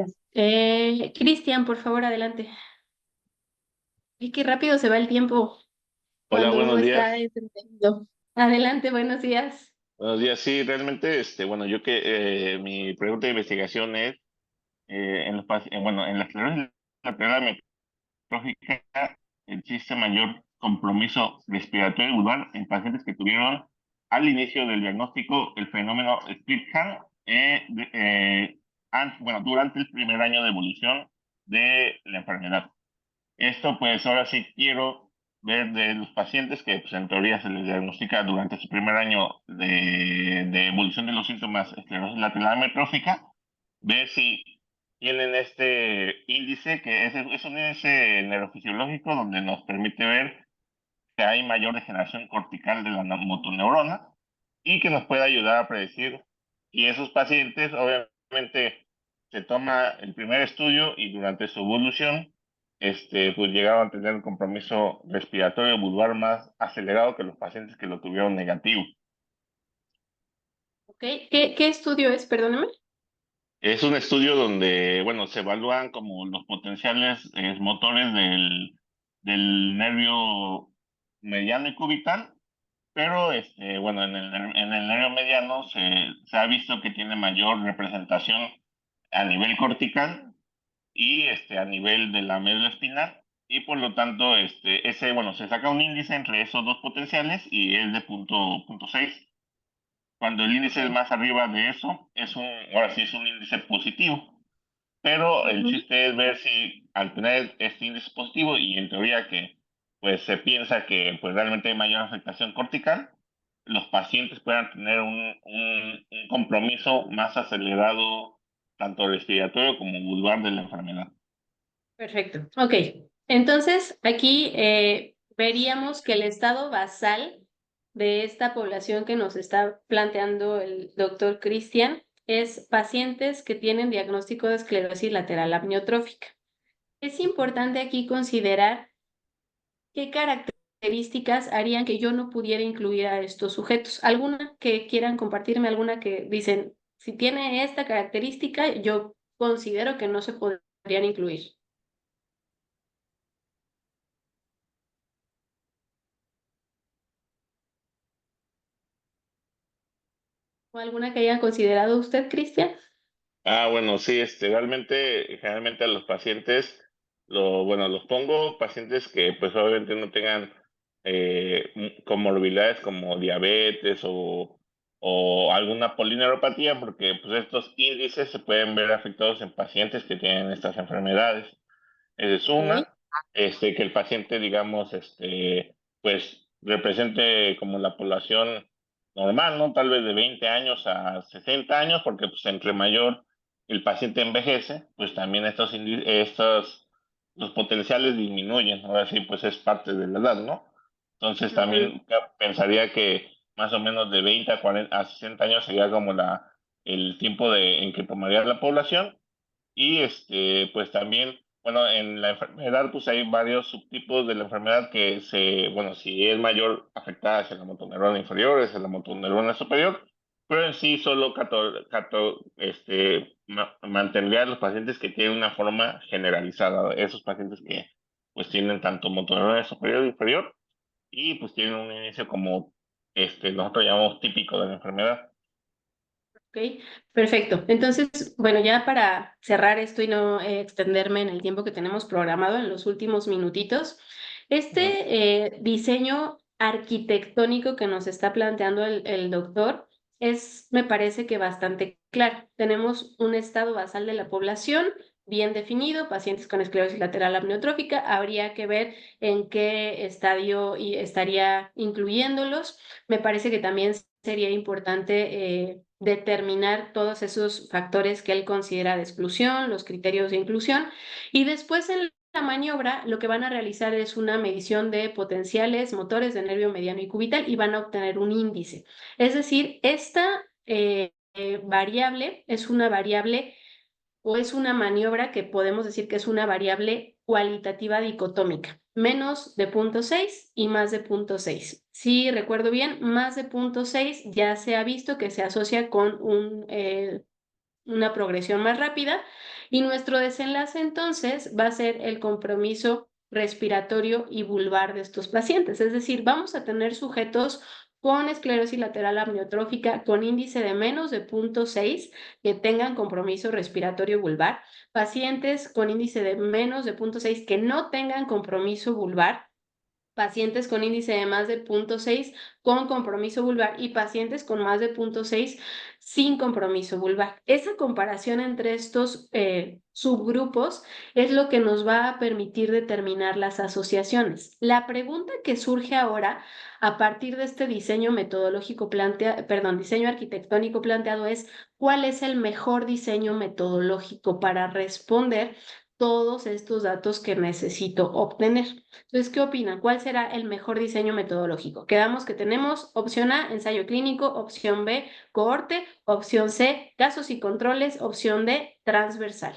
Cristian, por favor, adelante. Y qué rápido se va el tiempo Hola, cuando uno buenos días. está entretenido. Adelante, buenos días. Buenos días, sí, realmente, bueno, mi pregunta de investigación es, en en la esclerosis lateral amiotrófica existe mayor compromiso respiratorio agudo en pacientes que tuvieron al inicio del diagnóstico el fenómeno split hand, durante el primer año de evolución de la enfermedad. Esto, pues, ahora sí quiero ver de los pacientes que, pues, en teoría se les diagnostica durante su primer año de evolución de los síntomas esclerosis lateral amiotrófica, ver si tienen este índice que es un índice neurofisiológico donde nos permite ver que hay mayor degeneración cortical de la motoneurona y que nos puede ayudar a predecir. Y esos pacientes, obviamente, se toma el primer estudio y durante su evolución, pues llegaron a tener un compromiso respiratorio vulvar más acelerado que los pacientes que lo tuvieron negativo. Okay. ¿Qué estudio es? Perdóname. Es un estudio donde, bueno, se evalúan como los potenciales motores del nervio mediano y cubital, pero bueno, en el nervio mediano se ha visto que tiene mayor representación a nivel cortical y a nivel de la médula espinal, y por lo tanto, bueno, se saca un índice entre esos dos potenciales y es de punto 6. Cuando el índice es más arriba de eso, ahora sí es un índice positivo. Pero el chiste es ver si al tener este índice positivo, y en teoría que pues se piensa que pues realmente hay mayor afectación cortical, los pacientes puedan tener un compromiso más acelerado, tanto respiratorio como vulvar de la enfermedad. Perfecto. Ok. Entonces, aquí veríamos que el estado basal de esta población que nos está planteando el doctor Cristian es pacientes que tienen diagnóstico de esclerosis lateral amniotrófica. Es importante aquí considerar qué características harían que yo no pudiera incluir a estos sujetos. ¿Alguna que quieran compartirme? ¿Alguna que dicen, si tiene esta característica, yo considero que no se podrían incluir? ¿O alguna que haya considerado usted, Cristian? Bueno, sí, realmente, generalmente a los pacientes, bueno, los pongo pacientes que pues obviamente no tengan comorbilidades como diabetes o alguna polineuropatía, porque pues estos índices se pueden ver afectados en pacientes que tienen estas enfermedades. Esa es una, que el paciente, digamos, pues represente como la población normal, ¿no? Tal vez de 20 años a 60 años, porque pues entre mayor el paciente envejece, pues también los potenciales disminuyen, ahora sí, pues es parte de la edad, ¿no? Entonces también pensaría que más o menos de 20 a 40 a 60 años sería como el tiempo en que tomaría la población. Y pues también, bueno, en la enfermedad, pues hay varios subtipos de la enfermedad bueno, si es mayor afectada hacia la motoneurona inferior, hacia la motoneurona superior, pero en sí solo mantendría a los pacientes que tienen una forma generalizada, esos pacientes que pues tienen tanto motoneurona superior e inferior, y pues tienen un inicio como nosotros llamamos típico de la enfermedad. Ok, perfecto. Entonces, bueno, ya para cerrar esto y no extenderme en el tiempo que tenemos programado en los últimos minutitos, este diseño arquitectónico que nos está planteando el doctor me parece que bastante claro. Tenemos un estado basal de la población bien definido, pacientes con esclerosis lateral amniotrófica, habría que ver en qué estadio estaría incluyéndolos. Me parece que también sería importante determinar todos esos factores que él considera de exclusión, los criterios de inclusión, y después en la maniobra lo que van a realizar es una medición de potenciales motores de nervio mediano y cubital y van a obtener un índice. Es decir, esta variable es una variable o es una maniobra que podemos decir que es una variable cualitativa dicotómica, menos de 0.6 y más de 0.6. Si recuerdo bien, más de 0.6 ya se ha visto que se asocia con una progresión más rápida y nuestro desenlace entonces va a ser el compromiso respiratorio y vulvar de estos pacientes. Es decir, vamos a tener sujetos con esclerosis lateral amniotrófica con índice de menos de 0.6 que tengan compromiso respiratorio vulvar, pacientes con índice de menos de 0.6 que no tengan compromiso vulvar pacientes con índice de más de 0.6 con compromiso vulvar y pacientes con más de 0.6 sin compromiso vulvar. Esa comparación entre estos subgrupos es lo que nos va a permitir determinar las asociaciones. La pregunta que surge ahora a partir de este diseño metodológico diseño arquitectónico planteado es ¿cuál es el mejor diseño metodológico para responder todos estos datos que necesito obtener? Entonces, ¿qué opinan? ¿Cuál será el mejor diseño metodológico? Quedamos que tenemos opción A, ensayo clínico, opción B, cohorte, opción C, casos y controles, opción D, transversal.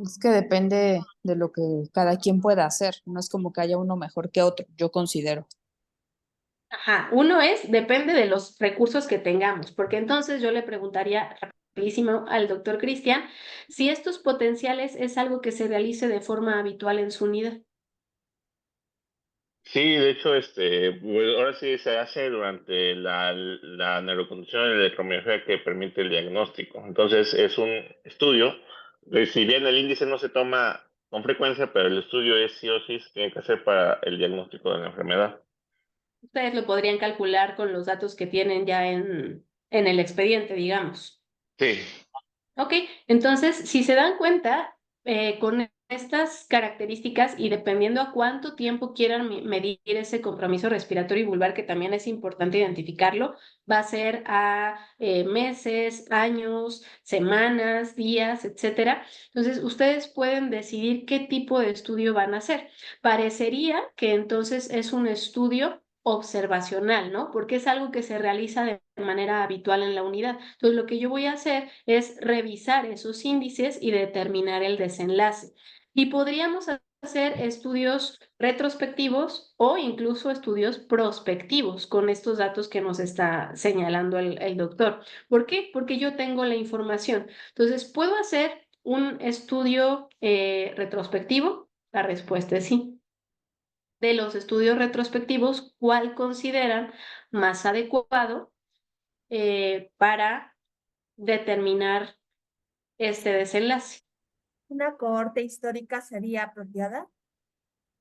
Es que depende de lo que cada quien pueda hacer. No es como que haya uno mejor que otro, yo considero. Ajá, depende de los recursos que tengamos, porque entonces yo le preguntaría rapidísimo al doctor Cristian si estos potenciales es algo que se realice de forma habitual en su unidad. Sí, de hecho, pues, ahora sí se hace durante la neuroconducción de electromiografía que permite el diagnóstico. Entonces, es un estudio, si bien el índice no se toma con frecuencia, pero el estudio es sí o sí se tiene que hacer para el diagnóstico de la enfermedad. Ustedes lo podrían calcular con los datos que tienen ya en el expediente, digamos. Sí. Ok, entonces, si se dan cuenta, con estas características y dependiendo a cuánto tiempo quieran medir ese compromiso respiratorio y vulvar, que también es importante identificarlo, va a ser a meses, años, semanas, días, etcétera. Entonces, ustedes pueden decidir qué tipo de estudio van a hacer. Parecería que entonces es un estudio observacional, ¿no? Porque es algo que se realiza de manera habitual en la unidad. Entonces, lo que yo voy a hacer es revisar esos índices y determinar el desenlace. Y podríamos hacer estudios retrospectivos o incluso estudios prospectivos con estos datos que nos está señalando el doctor. ¿Por qué? Porque yo tengo la información. Entonces, ¿puedo hacer un estudio retrospectivo? La respuesta es sí. De los estudios retrospectivos, ¿cuál consideran más adecuado para determinar este desenlace? ¿Una cohorte histórica sería apropiada?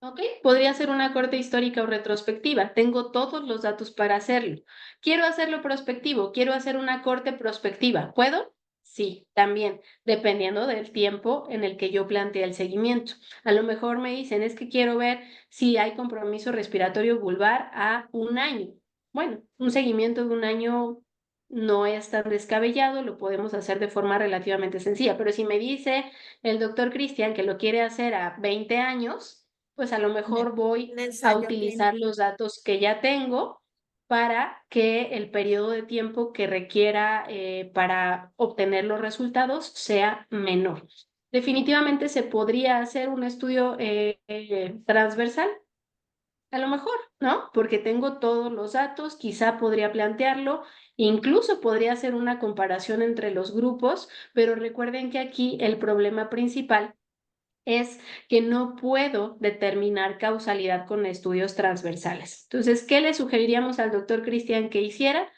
Ok, podría ser una corte histórica o retrospectiva. Tengo todos los datos para hacerlo. Quiero hacerlo prospectivo, quiero hacer una corte prospectiva. ¿Puedo? Sí, también, dependiendo del tiempo en el que yo planteé el seguimiento. A lo mejor me dicen, es que quiero ver si hay compromiso respiratorio vulvar a un año. Bueno, un seguimiento de un año no es tan descabellado, lo podemos hacer de forma relativamente sencilla, pero si me dice el doctor Cristian que lo quiere hacer a 20 años, pues a lo mejor voy a utilizar los datos que ya tengo para que el periodo de tiempo que requiera para obtener los resultados sea menor. Definitivamente se podría hacer un estudio transversal, a lo mejor, ¿no? Porque tengo todos los datos, quizá podría plantearlo, incluso podría hacer una comparación entre los grupos, pero recuerden que aquí el problema principal es que no puedo determinar causalidad con estudios transversales. Entonces, ¿qué le sugeriríamos al doctor Cristian que hiciera?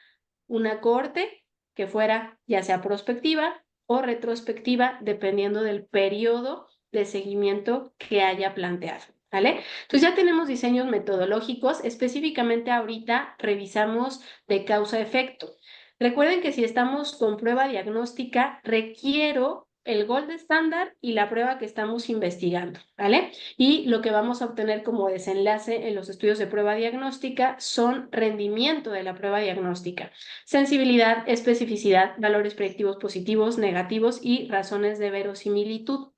Una cohorte que fuera ya sea prospectiva o retrospectiva, dependiendo del periodo de seguimiento que haya planteado. ¿Vale? Entonces ya tenemos diseños metodológicos, específicamente ahorita revisamos de causa-efecto. Recuerden que si estamos con prueba diagnóstica, requiero el gold estándar y la prueba que estamos investigando, ¿vale? Y lo que vamos a obtener como desenlace en los estudios de prueba diagnóstica son rendimiento de la prueba diagnóstica, sensibilidad, especificidad, valores predictivos positivos, negativos y razones de verosimilitud.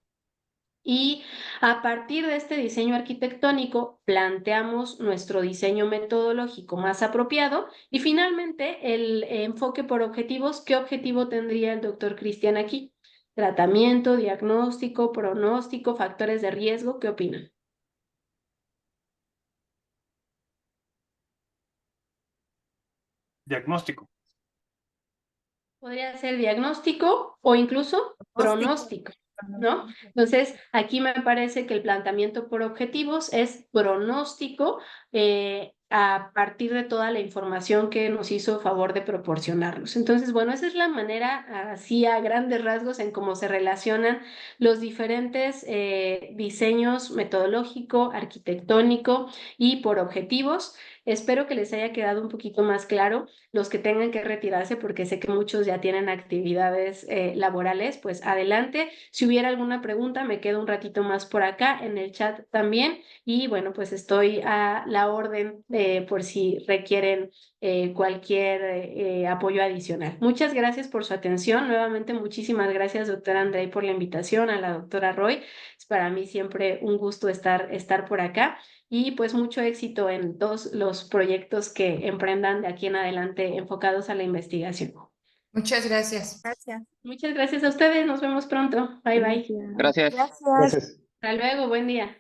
Y a partir de este diseño arquitectónico, planteamos nuestro diseño metodológico más apropiado y finalmente el enfoque por objetivos. ¿Qué objetivo tendría el doctor Cristian aquí? Tratamiento, diagnóstico, pronóstico, factores de riesgo. ¿Qué opinan? Diagnóstico. Podría ser diagnóstico o incluso pronóstico, ¿no? Entonces, aquí me parece que el planteamiento por objetivos es pronóstico a partir de toda la información que nos hizo favor de proporcionarnos. Entonces, bueno, esa es la manera, así a grandes rasgos, en cómo se relacionan los diferentes diseños metodológico, arquitectónico y por objetivos. Espero que les haya quedado un poquito más claro. Los que tengan que retirarse, porque sé que muchos ya tienen actividades laborales, pues adelante. Si hubiera alguna pregunta, me quedo un ratito más por acá en el chat también. Y bueno, pues estoy a la orden por si requieren cualquier apoyo adicional. Muchas gracias por su atención. Nuevamente, muchísimas gracias, doctora Andrei, por la invitación, a la doctora Roy. Es para mí siempre un gusto estar por acá. Y pues mucho éxito en todos los proyectos que emprendan de aquí en adelante enfocados a la investigación. Muchas gracias. Gracias. Muchas gracias a ustedes. Nos vemos pronto. Bye, bye. Gracias. Gracias. Hasta luego. Buen día.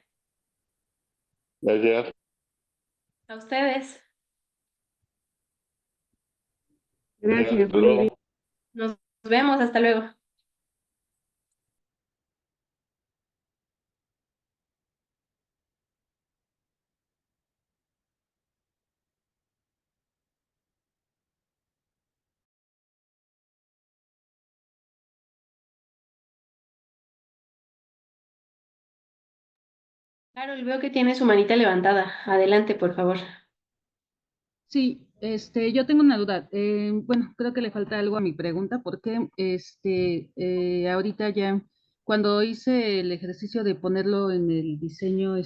Gracias. A ustedes. Gracias, Hasta luego. Nos vemos. Hasta luego. Carol, veo que tiene su manita levantada. Adelante, por favor. Sí, yo tengo una duda. Bueno, creo que le falta algo a mi pregunta porque ahorita ya, cuando hice el ejercicio de ponerlo en el diseño,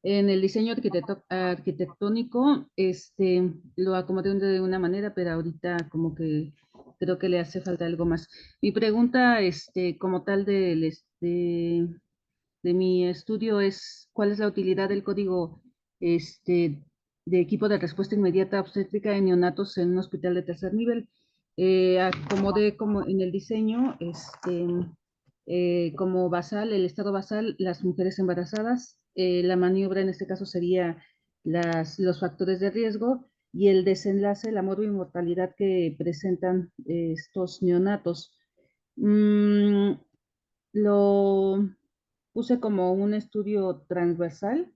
en el diseño arquitectónico, lo acomodé de una manera, pero ahorita como que creo que le hace falta algo más. Mi pregunta, como tal de mi estudio es cuál es la utilidad del código de equipo de respuesta inmediata obstétrica en neonatos en un hospital de tercer nivel. Acomodé como en el diseño, como basal, el estado basal, las mujeres embarazadas. La maniobra en este caso sería los factores de riesgo y el desenlace, la mortalidad que presentan estos neonatos. Lo puse como un estudio transversal,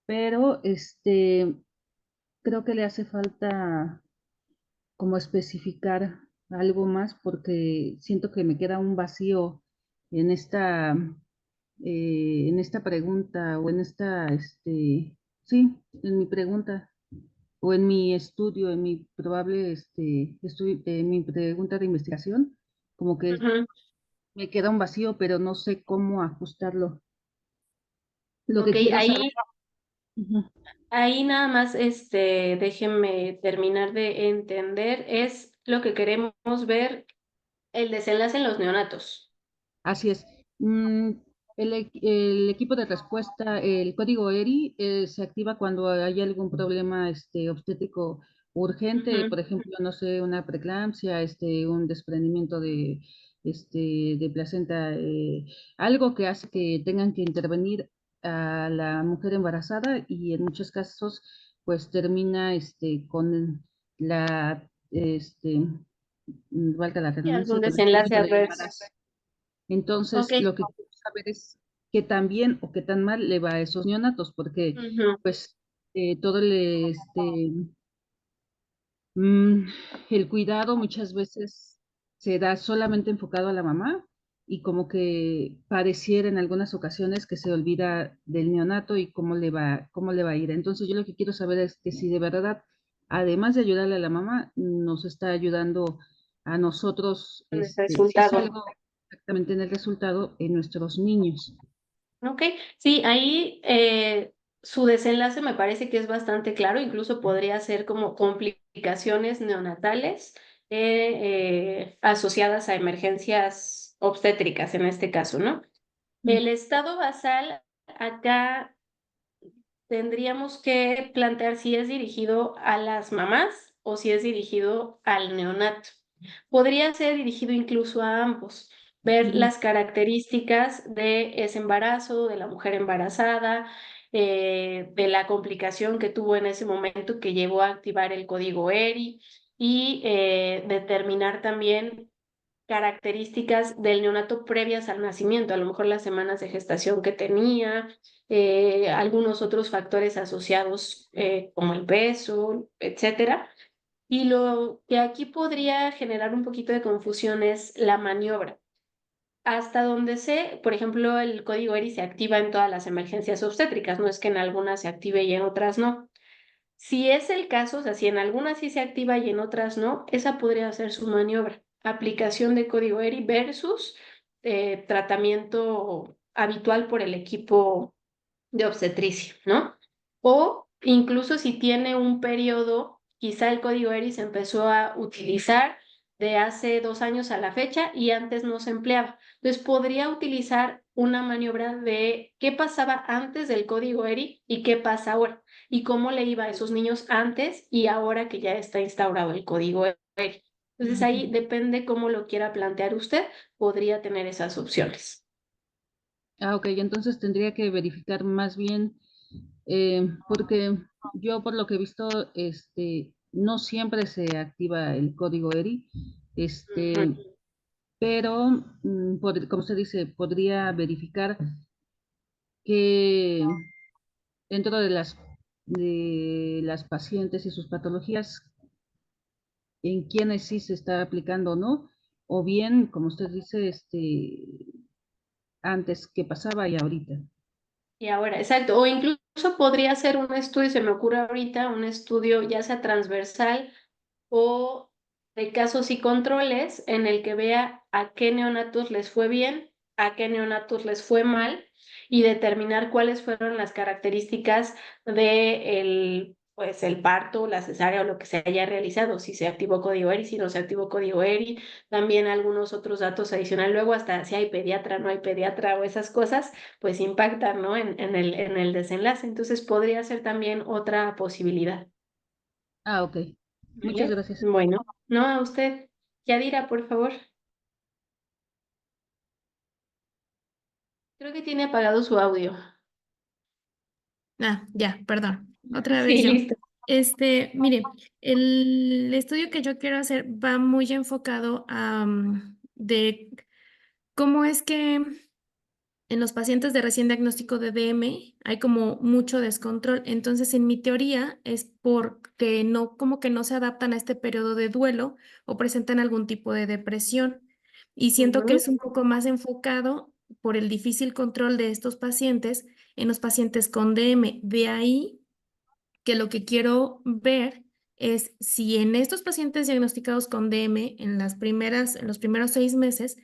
pero creo que le hace falta como especificar algo más porque siento que me queda un vacío en esta pregunta o sí, en mi pregunta o en mi estudio, en mi probable en mi pregunta de investigación, como que me queda un vacío, pero no sé cómo ajustarlo. Lo Ok, que quiero ahí, saber. Ujú. ahí nada más, déjenme terminar de entender. Es lo que queremos ver, el desenlace en los neonatos. Así es. El equipo de respuesta, el código ERI, se activa cuando hay algún problema obstétrico urgente, Ujú. por ejemplo, no sé, una preeclampsia, un desprendimiento de placenta, algo que hace que tengan que intervenir a la mujer embarazada y en muchos casos, pues termina con valga la Y algún redundancia, con el desenlace término del adverso. embarazo. Entonces, Ok. lo que quiero saber es qué tan bien o qué tan mal le va a esos neonatos, porque Ujú. pues todo mm, el cuidado muchas veces se da solamente enfocado a la mamá y como que pareciera en algunas ocasiones que se olvida del neonato y cómo le va a ir. Entonces, yo lo que quiero saber es que si de verdad, además de ayudarle a la mamá, nos está ayudando a nosotros, En el si hizo resultado. algo exactamente en el resultado en nuestros niños. Ok, sí, ahí su desenlace me parece que es bastante claro, incluso podría ser como complicaciones neonatales asociadas a emergencias obstétricas en este caso, ¿no? El estado basal, acá tendríamos que plantear si es dirigido a las mamás o si es dirigido al neonato. Podría ser dirigido incluso a ambos, ver las características de ese embarazo, de la mujer embarazada, de la complicación que tuvo en ese momento que llevó a activar el código ERI y determinar también características del neonato previas al nacimiento, a lo mejor las semanas de gestación que tenía, algunos otros factores asociados como el peso, etcétera. Y lo que aquí podría generar un poquito de confusión es la maniobra. Hasta donde sé, por ejemplo, el código ERI se activa en todas las emergencias obstétricas, no es que en algunas se active y en otras no. Si es el caso, o sea, si en algunas sí se activa y en otras no, esa podría ser su maniobra. Aplicación de código ERI versus tratamiento habitual por el equipo de obstetricia, ¿no? O incluso si tiene un periodo, quizá el código ERI se empezó a utilizar de hace 2 años a la fecha y antes no se empleaba. Entonces podría utilizar una maniobra de qué pasaba antes del código ERI y qué pasa ahora y cómo le iba a esos niños antes y ahora que ya está instaurado el código ERI. Entonces ahí depende cómo lo quiera plantear usted, podría tener esas opciones. Ok, entonces tendría que verificar más bien, porque yo por lo que he visto, no siempre se activa el código ERI, pero, como usted dice, podría verificar que dentro de las pacientes y sus patologías, en quienes sí se está aplicando o no, o bien, como usted dice, antes qué pasaba y ahorita. Y ahora, exacto, o incluso podría ser un estudio, se me ocurre ahorita, un estudio ya sea transversal o de casos y controles en el que vea a qué neonatos les fue bien, a qué neonatos les fue mal y determinar cuáles fueron las características de pues el parto, la cesárea o lo que se haya realizado, si se activó código ERI, si no se activó código ERI, también algunos otros datos adicionales, luego hasta si hay pediatra, no hay pediatra o esas cosas, pues impactan, ¿no? en el desenlace. Entonces podría ser también otra posibilidad. Ah, ok. Muchas gracias. Bueno, no a usted. Yadira, por favor. Creo que tiene apagado su audio. Ah, ya, perdón. Otra Sí, vez yo. listo. Mire, el estudio que yo quiero hacer va muy enfocado a de cómo es que en los pacientes de recién diagnóstico de DM hay como mucho descontrol. Entonces, en mi teoría es porque no, como que no se adaptan a este periodo de duelo o presentan algún tipo de depresión. Y siento que es un poco más enfocado por el difícil control de estos pacientes en los pacientes con DM. De ahí que lo que quiero ver es si en estos pacientes diagnosticados con DM en los primeros 6 meses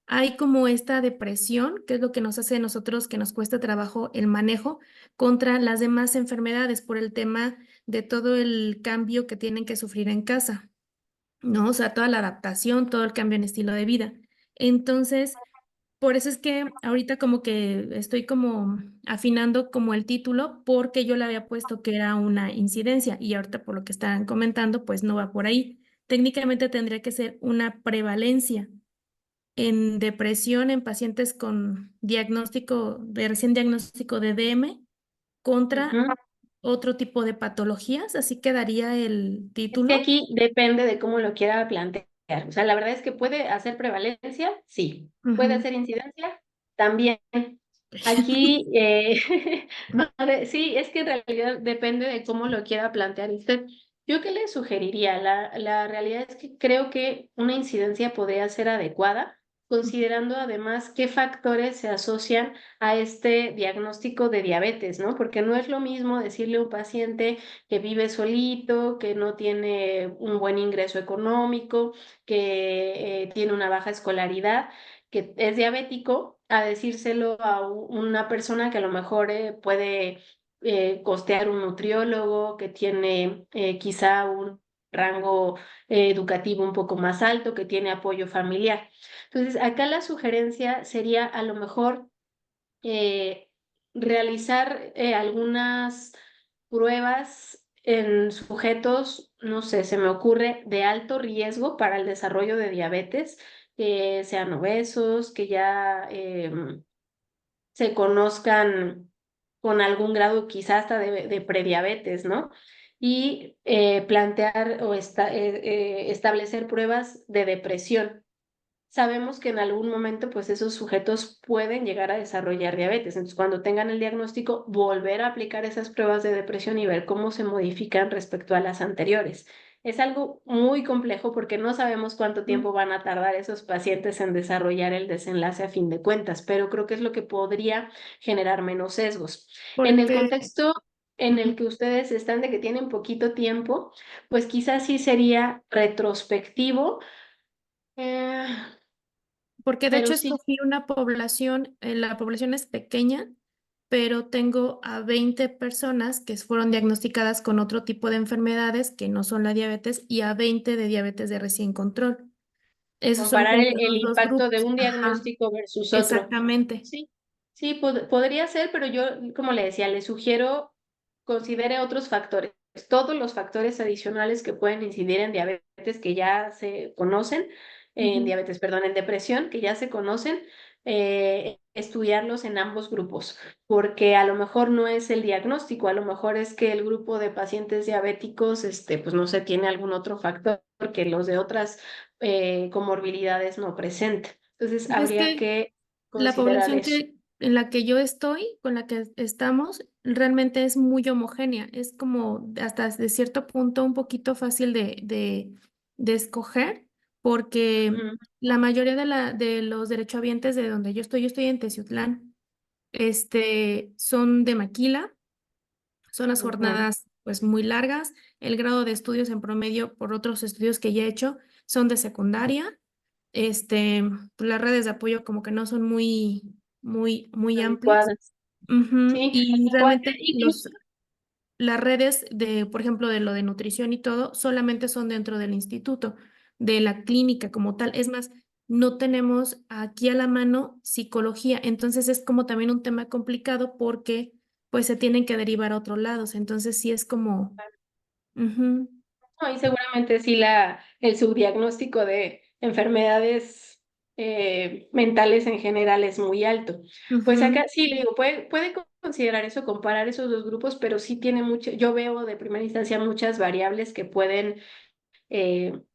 hay como esta depresión, que es lo que nos hace a nosotros que nos cuesta trabajo el manejo contra las demás enfermedades por el tema de todo el cambio que tienen que sufrir en casa, ¿no? O sea, toda la adaptación, todo el cambio en estilo de vida. Entonces, por eso es que ahorita como que estoy como afinando como el título porque yo le había puesto que era una incidencia y ahorita por lo que están comentando pues no va por ahí. Técnicamente tendría que ser una prevalencia en depresión en pacientes con recién diagnóstico de DM contra otro tipo de patologías, así quedaría el Es que título. aquí depende de cómo lo quiera plantear. O sea, la verdad es que puede hacer prevalencia, sí. Puede hacer incidencia, también. Aquí, sí, es que en realidad depende de cómo lo quiera plantear usted. ¿Yo qué le sugeriría? La realidad es que creo que una incidencia podría ser adecuada, considerando además qué factores se asocian a este diagnóstico de diabetes, ¿no? Porque no es lo mismo decirle a un paciente que vive solito, que no tiene un buen ingreso económico, que tiene una baja escolaridad, que es diabético, a decírselo a una persona que a lo mejor puede costear un nutriólogo, que tiene quizá un rango educativo un poco más alto, que tiene apoyo familiar. Entonces, acá la sugerencia sería a lo mejor realizar algunas pruebas en sujetos, no sé, se me ocurre, de alto riesgo para el desarrollo de diabetes, que sean obesos, que ya se conozcan con algún grado quizás hasta de prediabetes, ¿no? Y plantear o establecer pruebas de depresión. sabemos que en algún momento pues esos sujetos pueden llegar a desarrollar diabetes. Entonces, cuando tengan el diagnóstico, volver a aplicar esas pruebas de depresión y ver cómo se modifican respecto a las anteriores. Es algo muy complejo porque no sabemos cuánto tiempo van a tardar esos pacientes en desarrollar el desenlace a fin de cuentas, pero creo que es lo que podría generar menos sesgos. En el Porque contexto en el que ustedes están de que tienen poquito tiempo, pues quizás sí sería retrospectivo. Eh, Porque de pero hecho sí, escogí una población, la población es pequeña, pero tengo a 20 personas que fueron diagnosticadas con otro tipo de enfermedades que no son la diabetes y a 20 de diabetes de recién control. Esos son comparar como el los dos impacto de grupos. un Ajá, diagnóstico versus otro. exactamente. Sí, sí, podría ser, pero yo, como le decía, le sugiero considere otros factores, todos los factores adicionales que pueden incidir en diabetes que ya se conocen, en Ujú. diabetes, perdón, en depresión que ya se conocen, estudiarlos en ambos grupos, porque a lo mejor no es el diagnóstico, a lo mejor es que el grupo de pacientes diabéticos, pues no sé, tiene algún otro factor que los de otras comorbilidades no presentan. Entonces, Pues es habría que que la considerar población eso. en la que yo estoy, con la que estamos, realmente es muy homogénea. Es como hasta de cierto punto un poquito fácil de escoger, porque Ujú. la mayoría de los derechohabientes de donde yo estoy en Teciutlán, son de Maquila, son las Ujú. jornadas pues muy largas. El grado de estudios en promedio, por otros estudios que ya he hecho, son de secundaria. Pues las redes de apoyo como que no son muy amplias. Adecuadas. Ujú. Sí, Y realmente incluso las redes por ejemplo, de lo de nutrición y todo, solamente son dentro del instituto, de la clínica como tal. Es más, no tenemos aquí a la mano psicología, entonces es como también un tema complicado porque pues se tienen que derivar a otros lados, entonces sí es como, ujú, no, y seguramente sí el subdiagnóstico de enfermedades mentales en general es muy alto. Pues ujú, acá sí, le digo, puede considerar eso, comparar esos dos grupos, pero sí tiene mucho, yo veo de primera instancia muchas variables que pueden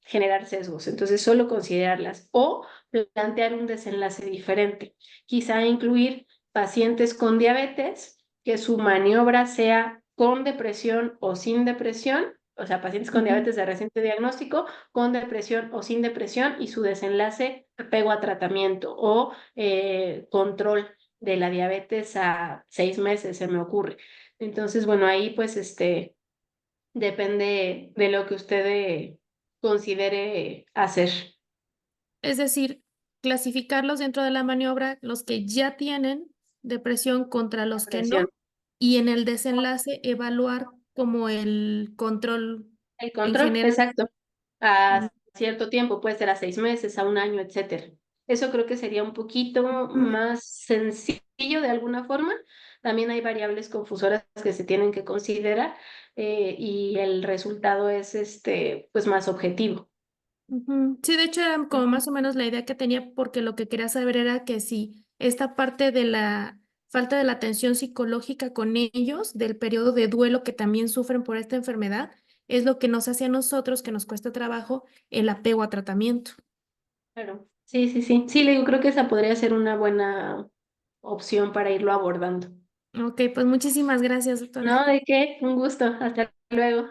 generar sesgos, entonces solo considerarlas o plantear un desenlace diferente, quizá incluir pacientes con diabetes, que su maniobra sea con depresión o sin depresión, o sea, pacientes con ujú. diabetes de reciente diagnóstico, con depresión o sin depresión, y su desenlace apego a tratamiento o control de la diabetes a 6 meses, se me ocurre. Entonces, bueno, ahí pues depende de lo que usted considere hacer. Es decir, clasificarlos dentro de la maniobra, los que ya tienen depresión contra los que Depresión. no, y en el desenlace evaluar como el control El en control, general. exacto. Mm, A cierto tiempo, puede ser a 6 meses, a un año, etcétera. Eso creo que sería un poquito mm. más sencillo de alguna forma. También hay variables confusoras que se tienen que considerar, y el resultado es pues más objetivo. Ujú. Sí, de hecho era como más o menos la idea que tenía, porque lo que quería saber era que si esta parte de la falta de la atención psicológica con ellos, del periodo de duelo que también sufren por esta enfermedad, es lo que nos hace a nosotros, que nos cuesta trabajo, el apego a tratamiento. Claro. Sí, sí, sí. Sí, le digo, creo que esa podría ser una buena opción para irlo abordando. Ok, pues muchísimas gracias, doctora. No, ¿de qué? Un gusto. Hasta luego.